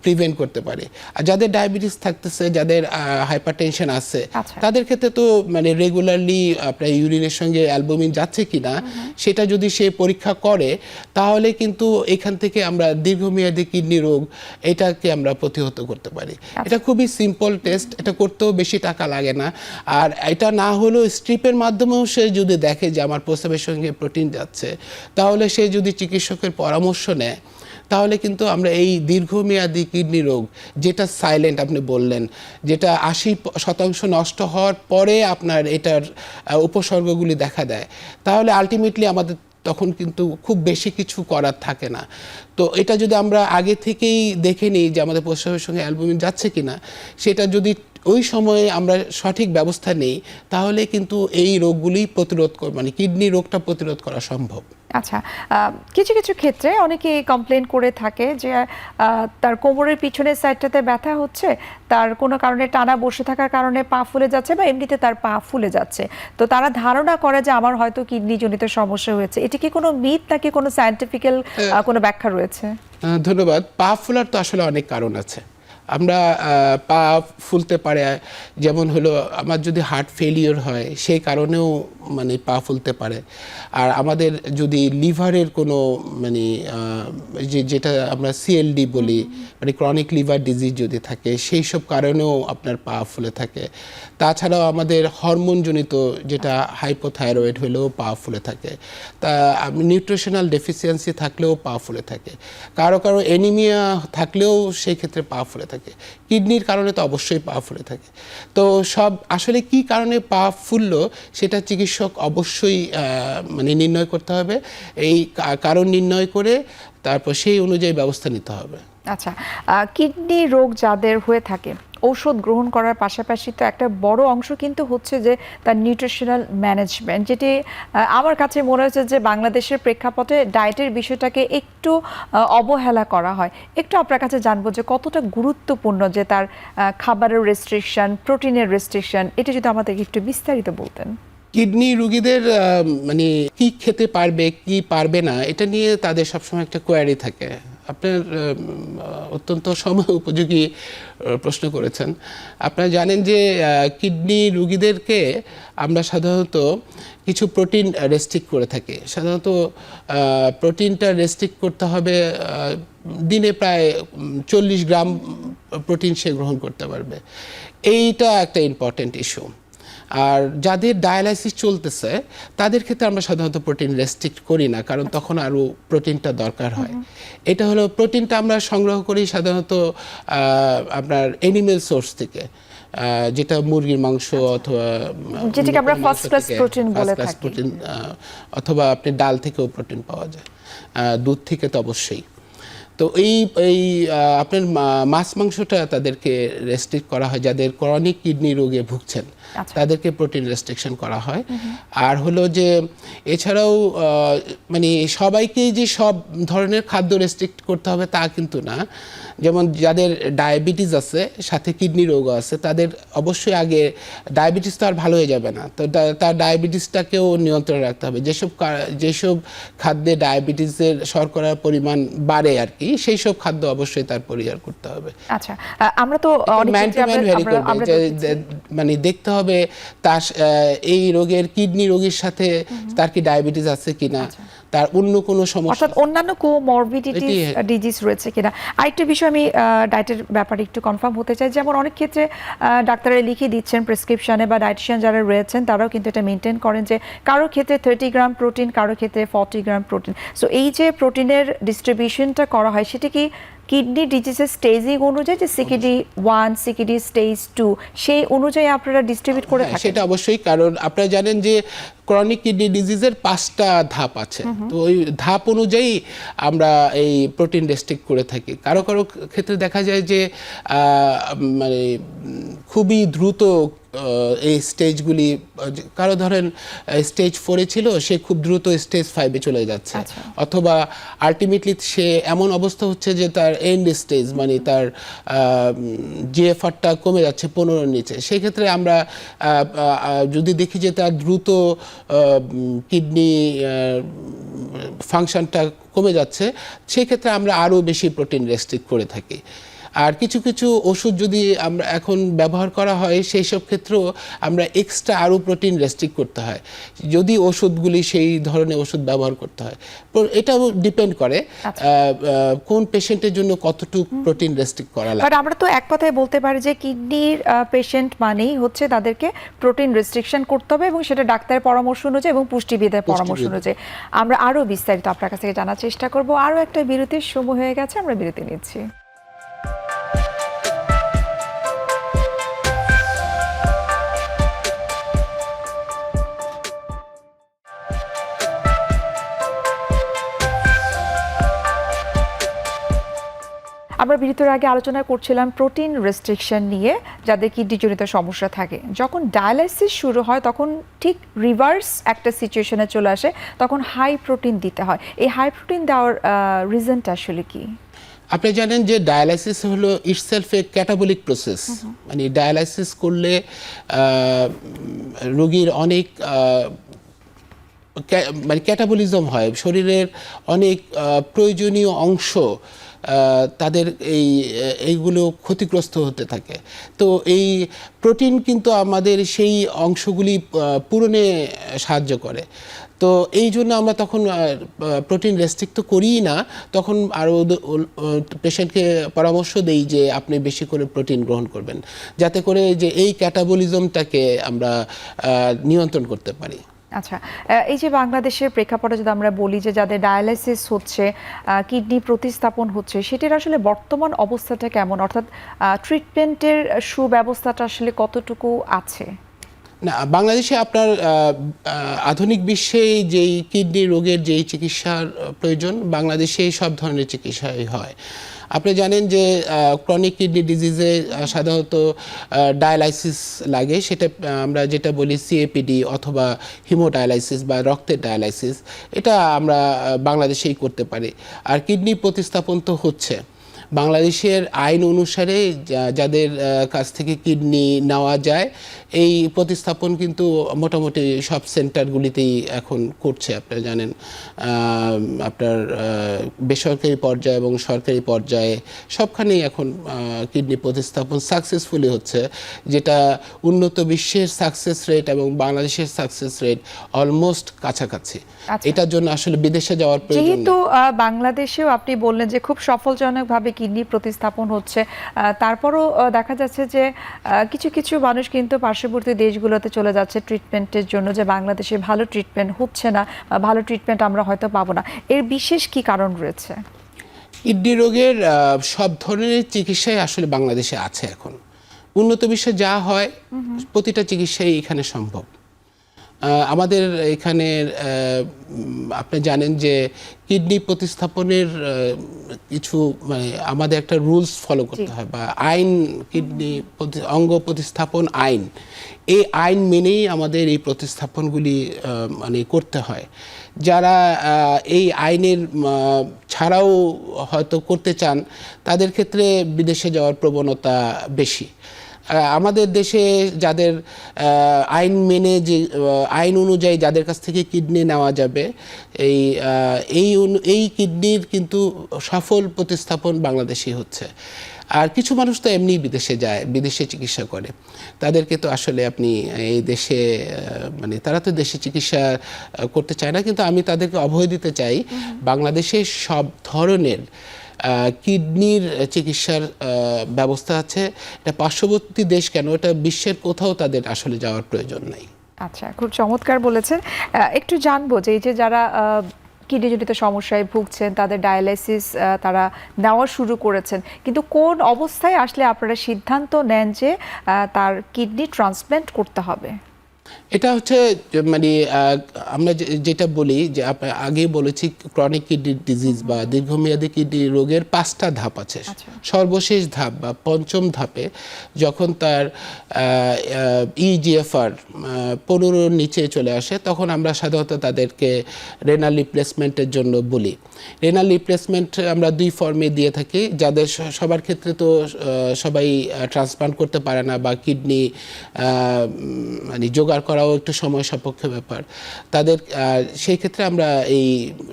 প্রিভেন্ট করতে পারি। আর যাদের ডায়াবেটিস থাকতেছে, যাদের হাইপারটেনশন আছে, তাদের ক্ষেত্রে তো মানে রেগুলারলি আপনার ইউরিনের সঙ্গে অ্যালবুমিন যাচ্ছে কিনা সেটা যদি সে পরীক্ষা করে, তাহলে কিন্তু এখান থেকে আমরা দীর্ঘমেয়াদী কিডনি রোগ এটাকে আমরা প্রতিহত করতে পারি। এটা খুবই সিম্পল টেস্ট, এটা করতেও বেশি টাকা লাগে না। আর এটা না হলেও স্ট্রিপের মাধ্যমেও সে যদি দেখে যে আমার প্রস্রাবের সঙ্গে প্রোটিন যাচ্ছে, তাহলে সে যদি চিকিৎসকের পরামর্শ নেয়, তাহলে কিন্তু আমরা এই দীর্ঘমেয়াদী কিডনি রোগ, যেটা সাইলেন্ট আপনি বললেন, যেটা 80% নষ্ট হওয়ার পরে আপনার এটার উপসর্গগুলি দেখা দেয়, তাহলে আলটিমেটলি আমাদের তখন কিন্তু খুব বেশি কিছু করার থাকে না। তো এটা যদি আমরা আগে থেকেই দেখে নিই যে আমাদের প্রস্রাবের সঙ্গে অ্যালবুমিন যাচ্ছে কিনা, সেটা যদি ওই সময়ে আমরা সঠিক ব্যবস্থা নেই, তাহলে কিন্তু এই রোগগুলি প্রতিরোধ মানে কিডনি রোগটা প্রতিরোধ করা সম্ভব। আচ্ছা, কিছু কিছু ক্ষেত্রে অনেকে কমপ্লেন করে থাকে যে তার কোমরের পিছনের সাইডটাতে ব্যথা হচ্ছে, তার কোনো কারণে টানা বসে থাকার কারণে পা ফুলে যাচ্ছে বা এমনিতে তার পা ফুলে যাচ্ছে। তো তারা ধারণা করে যে আমার হয়তো কিডনিজনিত সমস্যা হয়েছে। এটি কি কোনো মিথ নাকি কোনো সায়েন্টিফিক্যাল কোনো ব্যাখ্যা রয়েছে? ধন্যবাদ। পা ফুলার তো আসলে অনেক কারণ আছে। আমরা পা ফুলতে পারে, যেমন হলো আমার যদি হার্ট ফেলিওর হয় সেই কারণেও মানে পা ফুলতে পারে। আর আমাদের যদি লিভারের কোনো মানে যেটা আমরা সিএলডি বলি, মানে ক্রনিক লিভার ডিজিজ যদি থাকে, সেই সব কারণেও আপনার পা ফুলে থাকে। তাছাড়াও আমাদের হরমোনজনিত যেটা হাইপোথাইরয়েড হলেও পা ফুলে থাকে, তা নিউট্রিশনাল ডেফিসিয়েন্সি থাকলেও পা ফুলে থাকে, কারো কারো অ্যানিমিয়া থাকলেও সেই ক্ষেত্রে পা ফুলে থাকে। কিডনির কারণে তো অবশ্যই পা ফুলে থাকে। তো সব আসলে কি কারণে পা ফুললো সেটা চিকিৎসক অবশ্যই মানে নির্ণয় করতে হবে। এই কারণ নির্ণয় করে তারপর সেই অনুযায়ী ব্যবস্থা নিতে হবে। আচ্ছা, কিডনি রোগ যাদের হয়ে থাকে, ঔষধ গ্রহণ করার পাশাপাশি তো একটা বড় অংশ কিন্তু হচ্ছে যে তার নিউট্রিশনাল ম্যানেজমেন্ট, যেটি আমার কাছে মনে হচ্ছে যে বাংলাদেশের প্রেক্ষাপটে ডায়েটের বিষয়টাকে একটু অবহেলা করা হয়। একটু আপনার কাছে জানবো যে কতটা গুরুত্বপূর্ণ যে তার খাবারের রেস্ট্রিকশন, প্রোটিনের রেস্ট্রিকশন, এটা যদি আমাদের একটু বিস্তারিত বলতেন। কিডনি রোগীদের মানে কি খেতে পারবে কি পারবে না, এটা নিয়ে তাদের সবসময় একটা কোয়ারি থাকে। আপনার অত্যন্ত সময় উপযোগী প্রশ্ন করেছেন। আপনারা জানেন যে কিডনি রোগীদেরকে আমরা সাধারণত কিছু প্রোটিন রেস্ট্রিক্ট করে থাকি। সাধারণত প্রোটিনটা রেস্ট্রিক্ট করতে হবে, দিনে প্রায় 40 গ্রাম প্রোটিন সে গ্রহণ করতে পারবে। এইটা একটা ইম্পর্টেন্ট ইস্যু। আর যাদের ডায়ালাইসিস চলতেছে তাদের ক্ষেত্রে আমরা সাধারণত প্রোটিন রেস্ট্রিক্ট করি না, কারণ তখন আরও প্রোটিনটা দরকার হয়। এটা হলো প্রোটিনটা আমরা সংগ্রহ করি সাধারণত আপনার অ্যানিমেল সোর্স থেকে, যেটা মুরগির মাংস অথবা যেটাকে আমরা ফার্স্ট ক্লাস প্রোটিন বলে থাকি, অথবা আপনি ডাল থেকেও প্রোটিন পাওয়া যায়, দুধ থেকে তো অবশ্যই। তো এই আপনার মাছ মাংসটা তাদেরকে রেস্ট্রিক্ট করা হয়। যাদের ক্রনিক কিডনি রোগে ভুগছেন তাদেরকে প্রোটিন রেস্ট্রিকশন করা হয়। আর হলো যে এছাড়াও মানে সবাইকেই যে সব ধরনের খাদ্য রেস্ট্রিক্ট করতে হবে তা কিন্তু না। যেমন যাদের ডায়াবেটিস আছে সাথে কিডনি রোগও আছে তাদের অবশ্যই আগে ডায়াবেটিস তো আর ভালো হয়ে যাবে না, তো তার ডায়াবেটিসটাকেও নিয়ন্ত্রণে রাখতে হবে। যেসব খাদ্যে ডায়াবেটিসের শর্করার পরিমাণ বাড়ে আর কি, সেই সব খাদ্য অবশ্যই তার পরিহার করতে হবে। আচ্ছা, আমরা তো অনেক ম্যান টু ক্ষেত্রে ম্যান ভ্যারি করবে, আমরা মানে দেখতে হবে তার এই রোগের কিডনি রোগীর সাথে তার কি ডায়াবেটিস আছে কিনা, তার অন্য কোনো সমস্যা, অর্থাৎ অন্যান্য কোমরবিডিটিস ডিজিজ রয়েছে কিনা। আরেকটা বিষয় আমি ডায়েটের ব্যাপারে একটু কনফার্ম হতে চাই, যেমন অনেক ক্ষেত্রে ডাক্তাররা লিখে দিচ্ছেন প্রেসক্রিপশনে বা ডায়েটিশিয়ান যারা রয়েছেন তারাও কিন্তু এটা মেনটেন করেন যে কারো ক্ষেত্রে 30 গ্রাম প্রোটিন, কারো ক্ষেত্রে 40 গ্রাম প্রোটিন। সো এই যে প্রোটিনের ডিস্ট্রিবিউশনটা করা হয় সেটা কি কিডনি ডিজিজের স্টেজিং অনুযায়ী, যে সিকিডি 1, সিকিডি স্টেজ 2, সেই অনুযায়ী আপনারা ডিস্ট্রিবিউট করে থাকেন? সেটা অবশ্যই, কারণ আপনারা জানেন যে ক্রনিক কিডনি ডিজিজের 5টা ধাপ আছে, তো ওই ধাপ অনুযায়ী আমরা এই প্রোটিন রেস্ট্রিক্ট করে থাকি। কারো কারো ক্ষেত্রে দেখা যায় যে মানে খুবই দ্রুত এই স্টেজগুলি, কারো ধরেন স্টেজ 4-এ ছিল, সে খুব দ্রুত স্টেজ 5-এ চলে যাচ্ছে, অথবা আলটিমেটলি সে এমন অবস্থা হচ্ছে যে তার এন্ড স্টেজ, মানে তার জিএফআরটা কমে যাচ্ছে 15-এর নিচে। সেই ক্ষেত্রে আমরা যদি দেখি যে তার দ্রুত কিডনি ফাংশনটা কমে যাচ্ছে, সেই ক্ষেত্রে আমরা আরও বেশি প্রোটিন রেস্ট্রিক্ট করে থাকি। আর কিছু কিছু ওষুধ যদি আমরা এখন ব্যবহার করা হয়, সেই সব ক্ষেত্রেও আমরা এক্সট্রা আরও প্রোটিন রেস্ট্রিক্ট করতে হয়, যদি ওষুধগুলি সেই ধরনের ওষুধ ব্যবহার করতে হয়। এটাও ডিপেন্ড করে কোন পেশেন্টের জন্য কতটুকু প্রোটিন রেস্ট্রিক্ট করা লাগে। বাট আমরা তো এক কথায় বলতে পারি যে কিডনির পেশেন্ট মানেই হচ্ছে তাদেরকে প্রোটিন রেস্ট্রিকশন করতে হবে, এবং সেটা ডাক্তারের পরামর্শ অনুযায়ী এবং পুষ্টিবিদের পরামর্শ অনুযায়ী। আমরা আরও বিস্তারিত আপনার কাছ থেকে জানার চেষ্টা করব। আরও একটা বিরতির সময় হয়ে গেছে, আমরা বিরতি নিচ্ছি। আমরা বিরতির আগে আলোচনা করছিলাম প্রোটিন রেস্ট্রিকশন নিয়ে, যাদের কিডনিজনিত সমস্যা থাকে। যখন ডায়ালাইসিস শুরু হয় তখন ঠিক রিভার্স একটা সিচুয়েশনে চলে আসে, তখন হাই প্রোটিন দিতে হয়। এই হাই প্রোটিন দেওয়ার রিজনটা আসলে কি? আপনি জানেন যে ডায়ালাইসিস হলো ইটসেলফ এ ক্যাটাবলিক প্রসেস, মানে ডায়ালাইসিস করলে রোগীর অনেক মানে ক্যাটাবলিজম হয়, শরীরের অনেক প্রয়োজনীয় অংশ তাদের এইগুলো ক্ষতিগ্রস্ত হতে থাকে। তো এই প্রোটিন কিন্তু আমাদের সেই অংশগুলি পূরণে সাহায্য করে। তো এই জন্য আমরা তখন প্রোটিন রেস্ট্রিক্ট তো করিই না, তখন আরও পেশেন্টকে পরামর্শ দেই যে আপনি বেশি করে প্রোটিন গ্রহণ করবেন, যাতে করে যে এই ক্যাটাবলিজমটাকে আমরা নিয়ন্ত্রণ করতে পারি। আচ্ছা, এই যে বাংলাদেশের প্রেক্ষাপটে যদি আমরা বলি যে যাদের ডায়ালাইসিস হচ্ছে, কিডনি প্রতিস্থাপন হচ্ছে, সেটার আসলে বর্তমান অবস্থাটা কেমন? অর্থাৎ ট্রিটমেন্টের সুব্যবস্থাটা আসলে কতটুকু আছে? না, বাংলাদেশে আপনার আধুনিক বিশ্বে যেই কিডনি রোগের যেই চিকিৎসার প্রয়োজন, বাংলাদেশে সব ধরনের চিকিৎসাই হয়। আপনি জানেন যে ক্রনিক কিডনি ডিজিজে সাধারণত ডায়ালাইসিস লাগে, সেটা আমরা যেটা বলি সিএপিডি অথবা হিমোডায়ালাইসিস বা রক্তের ডায়ালাইসিস, এটা আমরা বাংলাদেশেই করতে পারি। আর কিডনি প্রতিস্থাপন তো হচ্ছে বাংলাদেশের আইন অনুসারে, যাদের কাছ থেকে কিডনি নেওয়া যায় এই প্রতিস্থাপন কিন্তু মোটামুটি সব সেন্টারগুলিতেই এখন করছে। আপনারা জানেন আপনার বেসরকারি পর্যায়ে এবং সরকারি পর্যায়ে সবখানেই এখন কিডনি প্রতিস্থাপন সাকসেসফুলি হচ্ছে, যেটা উন্নত বিশ্বের সাকসেস রেট এবং বাংলাদেশের সাকসেস রেট অলমোস্ট কাছাকাছি। এটার জন্য আসলে বিদেশে যাওয়ার প্রয়োজন নেই। যেহেতু বাংলাদেশেও আপনি বললেন যে খুব সফলজনকভাবে কিডনি প্রতিস্থাপন হচ্ছে, তারপরও দেখা যাচ্ছে যে কিছু কিছু মানুষ কিন্তু পার্শ্ববর্তী দেশগুলোতে চলে যাচ্ছে ট্রিটমেন্টের জন্য, যে বাংলাদেশে ভালো ট্রিটমেন্ট হচ্ছে না, ভালো ট্রিটমেন্ট আমরা হয়তো পাবো না। এর বিশেষ কি কারণ রয়েছে? কিডনি রোগের সব ধরনের চিকিৎসাই আসলে বাংলাদেশে আছে এখন। উন্নত বিশ্বে যা হয় প্রতিটা চিকিৎসাই এখানে সম্ভব। আমাদের এখানে আপনি জানেন যে কিডনি প্রতিস্থাপনের কিছু মানে আমাদের একটা রুলস ফলো করতে হয়, বা আইন, কিডনি অঙ্গ প্রতিস্থাপন আইন, এই আইন মেনেই আমাদের এই প্রতিস্থাপনগুলি মানে করতে হয়। যারা এই আইনের ছাড়াও হয়তো করতে চান, তাদের ক্ষেত্রে বিদেশে যাওয়ার প্রবণতা বেশি। আমাদের দেশে যাদের আইন মেনে, যে আইন অনুযায়ী যাদের কাছ থেকে কিডনি নেওয়া যাবে, এই কিডনির কিন্তু সফল প্রতিস্থাপন বাংলাদেশেই হচ্ছে। আর কিছু মানুষ তো এমনি বিদেশে যায়, বিদেশে চিকিৎসা করে, তাদেরকে তো আসলে আপনি এই দেশে মানে তারা তো দেশে চিকিৎসা করতে চায় না, কিন্তু আমি তাদেরকে অভয় দিতে চাই, বাংলাদেশে সব ধরনের কিডনির চিকিৎসার ব্যবস্থা আছে। এটা পার্শ্ববর্তী দেশ কেন, এটা বিশ্বের কোথাও তাদের আসলে যাওয়ার প্রয়োজন নাই। আচ্ছা, খুব চমৎকার বলেছেন। একটু জানবো যে এই যে যারা কিডনিজনিত সমস্যায় ভুগছেন, তাদের ডায়ালাইসিস তারা নেওয়া শুরু করেছেন, কিন্তু কোন অবস্থায় আসলে আপনারা সিদ্ধান্ত নেন যে তার কিডনি ট্রান্সপ্ল্যান্ট করতে হবে? এটা হচ্ছে মানে আমরা যেটা বলি যে আগেই বলেছি, ক্রনিক কিডনি ডিজিজ বা দীর্ঘমেয়াদী কিডনি রোগের 5টা ধাপ আছে। সর্বশেষ ধাপ বা পঞ্চম ধাপে যখন তার ইজিএফআর 15 নিচে চলে আসে, তখন আমরা সাধারণত তাদেরকে রেনাল রিপ্লেসমেন্টের জন্য বলি। রেনাল রিপ্লেসমেন্ট আমরা 2 ফর্মে দিয়ে থাকি। যাদের সবার ক্ষেত্রে তো সবাই ট্রান্সপ্লান্ট করতে পারে না, বা কিডনি মানে জোগাড় করাও একটু সময় সাপেক্ষ ব্যাপার তাদের, সেই ক্ষেত্রে আমরা এই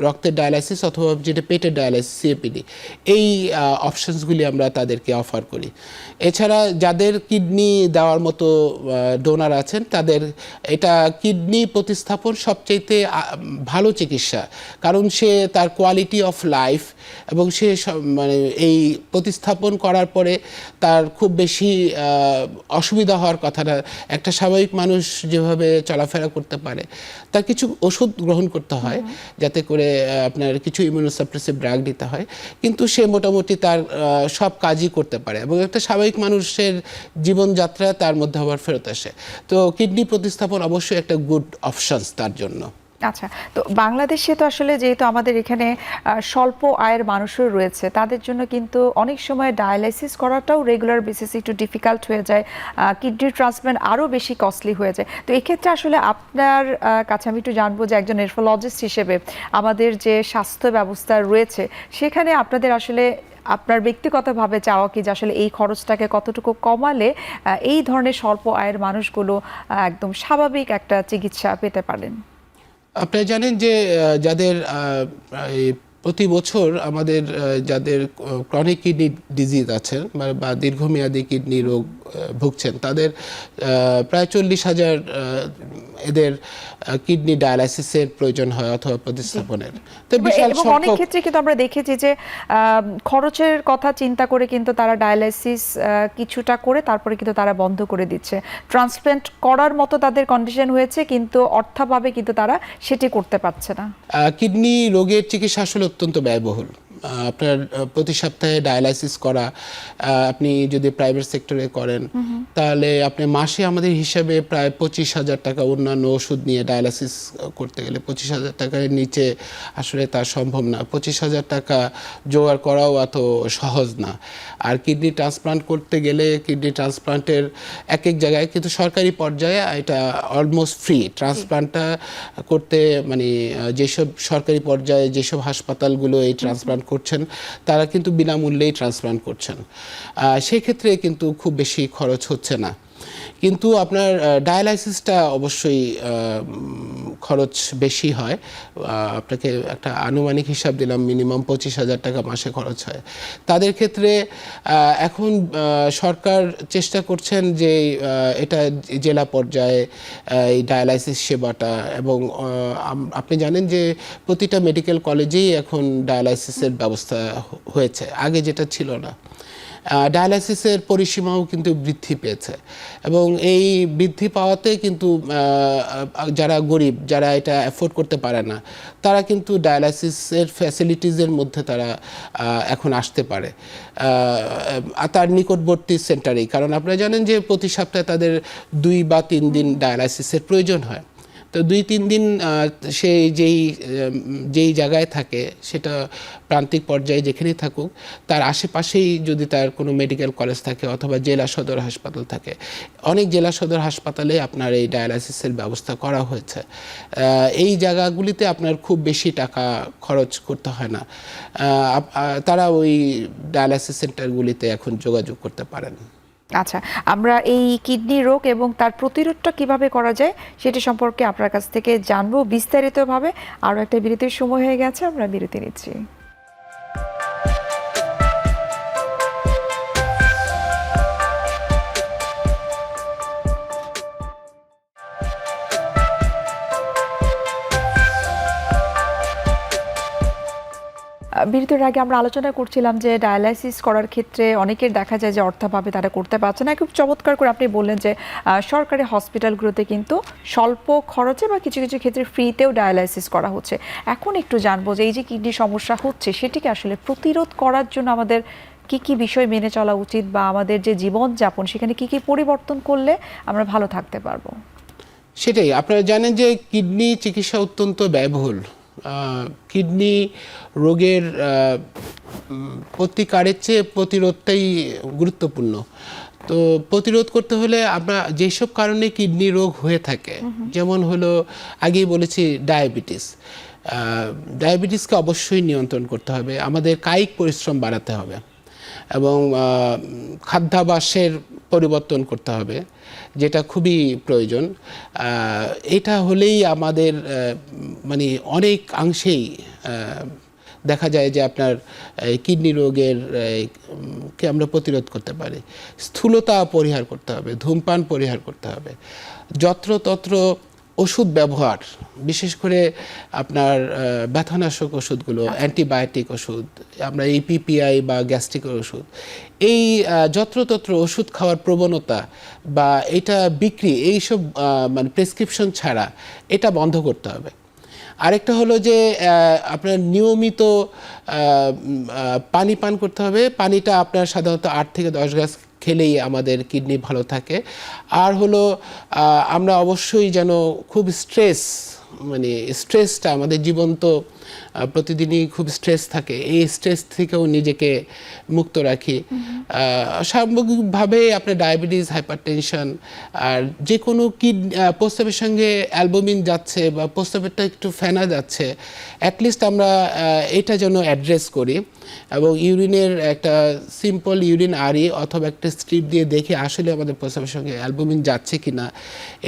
রক্তের ডায়ালাইসিস অথবা যেটা পেটের ডায়ালাইসিস, সিএপিডি, এই অপশনসগুলি আমরা তাদেরকে অফার করি। এছাড়া যাদের কিডনি দেওয়ার মতো ডোনার আছেন, তাদের এটা কিডনি প্রতিস্থাপন সবচাইতে ভালো চিকিৎসা, কারণ সে তার কোয়ালিটি অফ লাইফ এবং সে মানে এই প্রতিস্থাপন করার পরে তার খুব বেশি অসুবিধা হওয়ার কথা না। একটা স্বাভাবিক মানুষ যেভাবে চলাফেরা করতে পারে, তার কিছু ওষুধ গ্রহণ করতে হয়, যাতে করে আপনার কিছু ইমিউনোসাপ্রেসিভ ড্রাগ দিতে হয়, কিন্তু সে মোটামুটি তার সব কাজই করতে পারে এবং একটা স্বাভাবিক মানুষের জীবনযাত্রা তার মধ্যে আবার ফেরত আসে। তো কিডনি প্রতিস্থাপন অবশ্যই একটা গুড অপশনস তার জন্য। আচ্ছা, তো বাংলাদেশে তো আসলে যেহেতু আমাদের এখানে স্বল্প আয়ের মানুষও রয়েছে, তাদের জন্য কিন্তু অনেক সময় ডায়ালাইসিস করাটাও রেগুলার বেসিসে একটু ডিফিকাল্ট হয়ে যায়, কিডনি ট্রান্সপ্ল্যান্ট আরও বেশি কস্টলি হয়ে যায়। তো এক্ষেত্রে আসলে আপনার কাছে আমি একটু জানবো যে একজন নেফ্রোলজিস্ট হিসেবে আমাদের যে স্বাস্থ্য ব্যবস্থা রয়েছে, সেখানে আপনাদের আসলে আপনার ব্যক্তিগতভাবে চাওয়া কি যে আসলে এই খরচটাকে কতটুকু কমালে এই ধরনের স্বল্প আয়ের মানুষগুলো একদম স্বাভাবিক একটা চিকিৎসা পেতে পারেন? আপনারা জানেন যে যাদের প্রতি বছর আমাদের যাদের ক্রনিক কিডনি ডিজিজ আছে বা দীর্ঘমেয়াদী কিডনি রোগ ভুগছেন, তাদের প্রায় 40,000 এদের কিডনি ডায়ালাইসিসের প্রয়োজন হয় অথবা প্রতিস্থাপনের। তো বিশাল এবং অনেক ক্ষেত্রে কিন্তু আমরা দেখেছি যে খরচের কথা চিন্তা করে কিন্তু তারা ডায়ালাইসিস কিছুটা করে তারপরে কিন্তু তারা বন্ধ করে দিচ্ছে। ট্রান্সপ্ল্যান্ট করার মতো তাদের কন্ডিশন হয়েছে, কিন্তু অর্থাভাবে কিন্তু তারা সেটি করতে পারছে না। কিডনি রোগের চিকিৎসা আসলে অত্যন্ত ব্যয়বহুল। আপনার প্রতি সপ্তাহে ডায়ালাইসিস করা, আপনি যদি প্রাইভেট সেক্টরে করেন, তাহলে আপনি মাসে আমাদের হিসাবে প্রায় 25,000 টাকা, অন্যান্য ওষুধ নিয়ে ডায়ালাইসিস করতে গেলে 25,000 টাকার নিচে আসলে তা সম্ভব না। 25,000 টাকা জোগাড় করাও এত সহজ না। আর কিডনি ট্রান্সপ্লান্ট করতে গেলে কিডনি ট্রান্সপ্লান্টের এক এক জায়গায়, কিন্তু সরকারি পর্যায়ে এটা অলমোস্ট ফ্রি। ট্রান্সপ্লান্টটা করতে মানে যেসব সরকারি পর্যায়ে যেসব হাসপাতালগুলো এই ট্রান্সপ্লান্ট করছেন, তারা কিন্তু বিনামূল্যেই ট্রান্সপ্লান্ট করছেন। সেই ক্ষেত্রে কিন্তু খুব বেশি খরচ হচ্ছে না। কিন্তু আপনার ডায়ালাইসিসটা অবশ্যই খরচ বেশি হয়। আপনাকে একটা আনুমানিক হিসাব দিলাম, মিনিমাম 25,000 টাকা মাসে খরচ হয়। তাদের ক্ষেত্রে এখন সরকার চেষ্টা করছেন যে এটা জেলা পর্যায়ে এই ডায়ালাইসিস সেবাটা, এবং আপনি জানেন যে প্রতিটা মেডিকেল কলেজেই এখন ডায়ালাইসিসের ব্যবস্থা হয়েছে, আগে যেটা ছিল না। ডায়ালাইসিসের পরিসীমাও কিন্তু বৃদ্ধি পেয়েছে, এবং এই বৃদ্ধি পাওয়াতে কিন্তু যারা গরিব, যারা এটা অ্যাফোর্ড করতে পারে না, তারা কিন্তু ডায়ালাইসিসের ফ্যাসিলিটিসের মধ্যে তারা এখন আসতে পারে তার নিকটবর্তী সেন্টারেই। কারণ আপনারা জানেন যে প্রতি সপ্তাহে তাদের 2 বা 3 দিন ডায়ালাইসিসের প্রয়োজন হয়। তো 2-3 দিন সে যেই জায়গায় থাকে, সেটা প্রান্তিক পর্যায়ে যেখানেই থাকুক, তার আশেপাশেই যদি তার কোনো মেডিকেল কলেজ থাকে অথবা জেলা সদর হাসপাতাল থাকে, অনেক জেলা সদর হাসপাতালে আপনার এই ডায়ালাইসিসের ব্যবস্থা করা হয়েছে। এই জায়গাগুলিতে আপনার খুব বেশি টাকা খরচ করতে হয় না। তারা ওই ডায়ালাইসিস সেন্টারগুলিতে এখন যোগাযোগ করতে পারেন। আচ্ছা, আমরা এই কিডনি রোগ এবং তার প্রতিরোধটা কিভাবে করা যায় সেটি সম্পর্কে আপনার কাছ থেকে জানবো বিস্তারিতভাবে। আরও একটা বিরতির সময় হয়ে গেছে, আমরা বিরতি নিচ্ছি। বিরতির আগে আমরা আলোচনা করছিলাম যে ডায়ালাইসিস করার ক্ষেত্রে অনেকের দেখা যায় যে অর্থাভাবে তারা করতে পারছে না। খুব চমৎকার করে আপনি বললেন যে সরকারি হসপিটালগুলোতে কিন্তু স্বল্প খরচে বা কিছু কিছু ক্ষেত্রে ফ্রিতেও ডায়ালাইসিস করা হচ্ছে। এখন একটু জানবো যে এই যে কিডনি সমস্যা হচ্ছে, সেটিকে আসলে প্রতিরোধ করার জন্য আমাদের কি কি বিষয় মেনে চলা উচিত, বা আমাদের যে জীবনযাপন সেখানে কি কি পরিবর্তন করলে আমরা ভালো থাকতে পারবো? সেটাই, আপনারা জানেন যে কিডনি চিকিৎসা অত্যন্ত ব্যয়বহুল। কিডনি রোগের প্রতিকারের চেয়ে প্রতিরোধটাই গুরুত্বপূর্ণ। তো প্রতিরোধ করতে হলে আমরা যেসব কারণে কিডনি রোগ হয়ে থাকে, যেমন হলো আগেই বলেছি ডায়াবেটিসকে অবশ্যই নিয়ন্ত্রণ করতে হবে, আমাদের কায়িক পরিশ্রম বাড়াতে হবে এবং খাদ্যাভ্যাসের পরিবর্তন করতে হবে, যেটা খুবই প্রয়োজন। এটা হলেই আমাদের মানে অনেক অংশেই দেখা যায় যে আপনার কিডনি রোগের কে আমরা প্রতিরোধ করতে পারি। স্থূলতা পরিহার করতে হবে, ধূমপান পরিহার করতে হবে, যত্রতত্র ওষুধ ব্যবহার, বিশেষ করে আপনার ব্যথানাশক ওষুধগুলো, অ্যান্টিবায়োটিক ওষুধ, আমরা এই পিপিআই বা গ্যাস্ট্রিকের ওষুধ, এই যত্রতত্র ওষুধ খাওয়ার প্রবণতা বা এটা বিক্রি, এইসব মানে প্রেসক্রিপশন ছাড়া এটা বন্ধ করতে হবে। আরেকটা হলো যে আপনার নিয়মিত পানি পান করতে হবে। পানিটা আপনার সাধারণত 8 থেকে 10 গ্লাস খেলেই আমাদের কিডনি ভালো থাকে। আর হলো আমরা অবশ্যই যেন খুব স্ট্রেসটা আমাদের জীবন তো প্রতিদিনই খুব স্ট্রেস থাকে, এই স্ট্রেস থেকেও নিজেকে মুক্ত রাখি। সামগ্রিকভাবে আপনার ডায়াবেটিস, হাইপারটেনশন আর যে কোনো প্রস্রাবের সঙ্গে অ্যালবুমিন যাচ্ছে বা প্রস্রাবেরটা একটু ফেনা যাচ্ছে, অ্যাটলিস্ট আমরা এটা যেন অ্যাড্রেস করি এবং ইউরিনের একটা সিম্পল ইউরিন আরি অথবা একটা স্ট্রিপ দিয়ে দেখে আসলে আমাদের প্রস্রাবের সঙ্গে অ্যালবুমিন যাচ্ছে কিনা,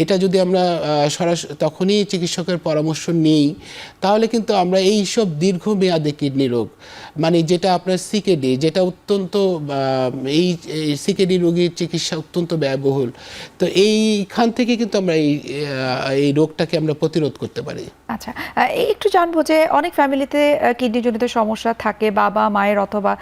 এটা যদি আমরা সরাসরি তখনই চিকিৎসকের পরামর্শ নিই, তাহলে কিন্তু আমরা এই সব দীর্ঘমেয়াদী কিডনি রোগ, মানে যেটা আপনার সিকেডি, যেটা অত্যন্ত এই সিকেডি রোগীর চিকিৎসা অত্যন্ত ব্যয়বহুল, তো এইখান থেকে কিন্তু আমরা এই রোগটাকে আমরা প্রতিরোধ করতে পারি। আচ্ছা, একটু জানবো যে অনেক ফ্যামিলিতে কিডনিজনিত সমস্যা থাকে, বাবা মায়ের অথবা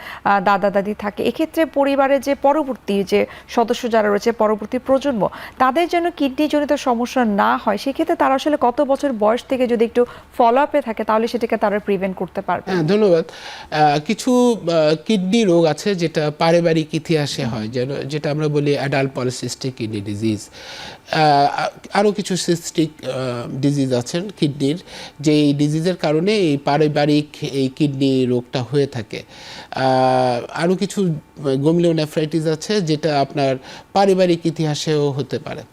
দাদা দাদি থাকে, এক্ষেত্রে পরিবারের যে পরবর্তী যে সদস্য যারা রয়েছে, পরবর্তী প্রজন্ম, তাদের যেন কিডনিজনিত সমস্যা না হয়, সেক্ষেত্রে তারা আসলে কত বছর বয়স থেকে যদি একটু ফলো আপে থাকে তাহলে সেটাকে তারা প্রিভেন্ট করতে পারবে? হ্যাঁ, ধন্যবাদ। কিছু কিডনি রোগ আছে যেটা পারিবারিক ইতিহাসে হয়, যেটা আমরা বলি অ্যাডাল্ট পলিসিস্টিক কিডনি ডিজিজ। আরও কিছু সিস্টিক ডিজিজ আছেন কিডনির, যে এই ডিজিজের কারণে এই পারিবারিক এই কিডনি রোগটা হয়ে থাকে। আরও কিছু গোমিলোনেফ্রাইটিস আছে, যেটা আপনার পারিবারিক ইতিহাসেও হতে পারে।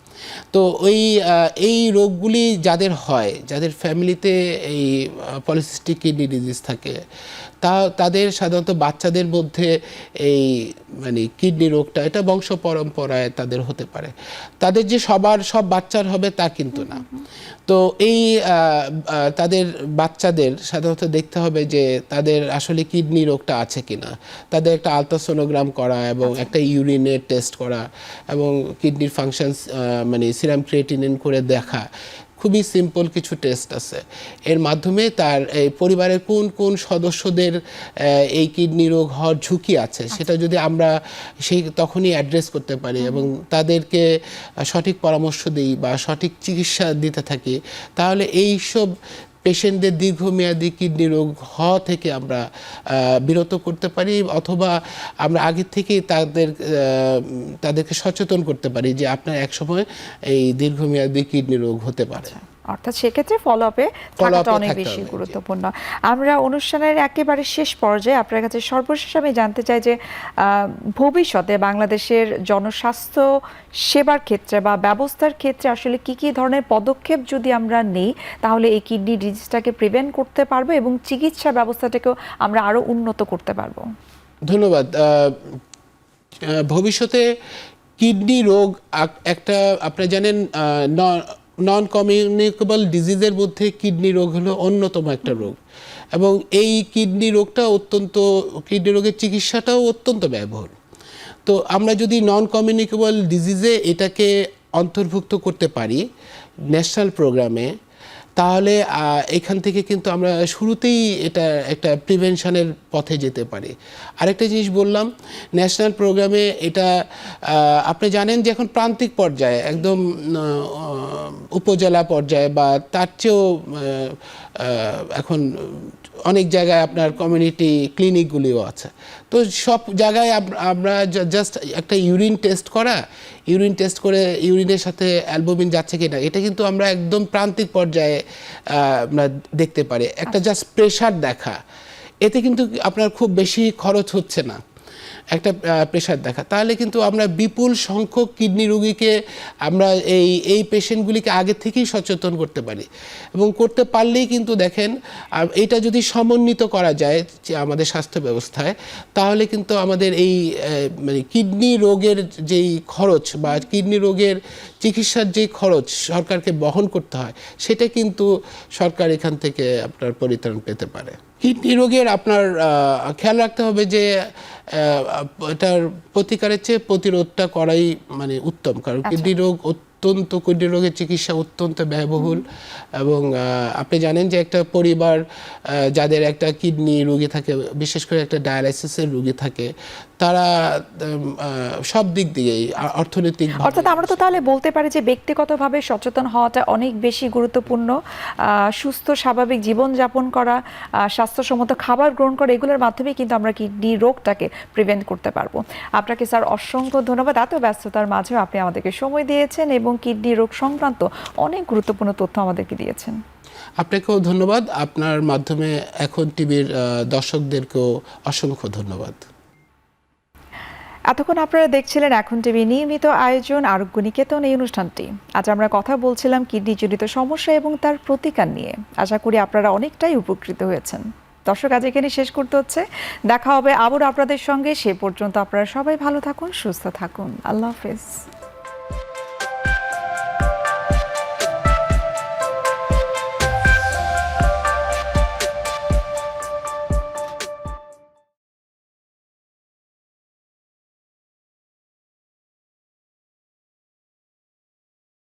তো এই রোগগুলি যাদের হয়, যাদের ফ্যামিলিতে এই পলিসিস্টিক কিডনি ডিজিজ থাকে, তাদের সাধারণত বাচ্চাদের মধ্যে এই মানে কিডনি রোগটা এটা বংশ পরম্পরায় তাদের হতে পারে। তাদের যে সব বাচ্চার হবে তা কিন্তু না। তো এই তাদের বাচ্চাদের সাধারণত দেখতে হবে যে তাদের আসলে কিডনি রোগটা আছে কিনা। তাদের একটা আলট্রাসোনোগ্রাম করা এবং একটা ইউরিনের টেস্ট করা এবং কিডনির ফাংশনস মানে সিরাম ক্রিয়েটিনিন করে দেখা, খুবই সিম্পল কিছু টেস্ট আছে। এর মাধ্যমে তার এই পরিবারের কোন কোন সদস্যদের এই কিডনি রোগ হওয়ার ঝুঁকি আছে সেটা যদি আমরা তখনই অ্যাড্রেস করতে পারি এবং তাদেরকে সঠিক পরামর্শ দিই বা সঠিক চিকিৎসা দিতে থাকি, তাহলে এই সব পেশেন্টদের দীর্ঘমেয়াদী কিডনি রোগ হওয়া থেকে আমরা বিরত করতে পারি, অথবা আমরা আগে থেকেই তাদেরকে সচেতন করতে পারি যে আপনার একসময় এই দীর্ঘমেয়াদী কিডনি রোগ হতে পারে। অর্থাৎ সেক্ষেত্রে ফলো আপে থাকাটা Follow-up-এ অনেক থাকতে বেশি হবে, জি। গুরুত্বপূর্ণ। আমরা অনুষ্ঠানের একেবারে শেষ পর্যায়ে আপনার কাছে সর্বশেষ আমি জানতে চাই যে ভবিষ্যতে বাংলাদেশের জনস্বাস্থ্য সেবার ক্ষেত্রে বা ব্যবস্থার ক্ষেত্রে আসলে কি কি ধরনের পদক্ষেপ যদি আমরা নেই তাহলে এই কিডনি ডিজিজটাকে প্রিভেন্ট করতে পারবো এবং চিকিৎসা ব্যবস্থাটাকেও আমরা আরো উন্নত করতে পারবো। ধন্যবাদ। ভবিষ্যতে কিডনি রোগ একটা আপনারা জানেন নন কমিউনিকেবল ডিজিজের মধ্যে কিডনি রোগ হলো অন্যতম একটা রোগ, এবং এই কিডনি রোগের চিকিৎসাটাও অত্যন্ত ব্যয়বহুল। তো আমরা যদি নন কমিউনিকেবল ডিজিজে এটাকে অন্তর্ভুক্ত করতে পারি ন্যাশনাল প্রোগ্রামে, তাহলে এখান থেকে কিন্তু আমরা শুরুতেই এটা একটা প্রিভেনশনের পথে যেতে পারি। আরেকটা জিনিস বললাম, ন্যাশনাল প্রোগ্রামে এটা আপনি জানেন যে এখন প্রান্তিক পর্যায়ে একদম উপজেলা পর্যায়ে বা তার চেয়েও এখন অনেক জায়গায় আপনার কমিউনিটি ক্লিনিকগুলিও আছে। তো সব জায়গায় আমরা জাস্ট একটা ইউরিন টেস্ট করে ইউরিনের সাথে অ্যালবুমিন যাচ্ছে কিনা এটা কিন্তু আমরা একদম প্রান্তিক পর্যায়ে আমরা দেখতে পারি। একটা জাস্ট প্রেশার দেখা, এতে কিন্তু আপনার খুব বেশি খরচ হচ্ছে না, একটা প্রেশার দেখা। তাহলে কিন্তু আমরা বিপুল সংখ্যক কিডনি রোগীকে আমরা এই পেশেন্টগুলিকে আগে থেকেই সচেতন করতে পারি, এবং করতে পারলেই কিন্তু দেখেন এটা যদি সমন্বিত করা যায় যে আমাদের স্বাস্থ্য ব্যবস্থায়, তাহলে কিন্তু আমাদের এই মানে কিডনি রোগের যেই খরচ বা কিডনি রোগের চিকিৎসার যেই খরচ সরকারকে বহন করতে হয়, সেটা কিন্তু সরকার এখান থেকে আপনার পরিত্রাণ পেতে পারে। কিডনি রোগের আপনার খেয়াল রাখতে হবে যে এটার প্রতিকারের চেয়ে প্রতিরোধটা করাই মানে উত্তম, কারণ কিডনি রোগের চিকিৎসা অত্যন্ত ব্যয়বহুল। এবং আপনি জানেন যে একটা পরিবার যাদের একটা কিডনি রোগী থাকে, বিশেষ করে একটা ডায়ালাইসিসের রোগী থাকে, তারা সব দিক দিয়েই অর্থনৈতিক, অর্থাৎ আমরা তো তাহলে বলতে পারি যে ব্যক্তিগতভাবে সচেতন হওয়াটা অনেক বেশি গুরুত্বপূর্ণ। সুস্থ স্বাভাবিক জীবনযাপন করা, স্বাস্থ্যসম্মত খাবার গ্রহণ করা, এগুলোর মাধ্যমে কিন্তু আমরা কিডনি রোগটাকে প্রিভেন্ট করতে পারবো। আপনাকে স্যার অসংখ্য ধন্যবাদ, এত ব্যস্ততার মাঝেও আপনি আমাদেরকে সময় দিয়েছেন এবং কিডনি রোগ সংক্রান্ত অনেক গুরুত্বপূর্ণ তথ্য আমাদেরকে দিয়েছেন। আপনাকেও ধন্যবাদ। আপনার মাধ্যমে এখন টিভির দর্শকদেরকেও অসংখ্য ধন্যবাদ। এতক্ষণ আপনারা দেখছিলেন এখন টিভি নিয়মিত আয়োজন আরোগ্য নিকেতন, এই অনুষ্ঠানটি। আজ আমরা কথা বলছিলাম কিডনি জনিত সমস্যা এবং তার প্রতিকার নিয়ে। আশা করি আপনারা অনেকটাই উপকৃত হয়েছেন। দর্শক, আজ এখানে শেষ করতে হচ্ছে, দেখা হবে আবার আপনাদের সঙ্গে। সে পর্যন্ত আপনারা সবাই ভালো থাকুন, সুস্থ থাকুন। আল্লাহ হাফেজ।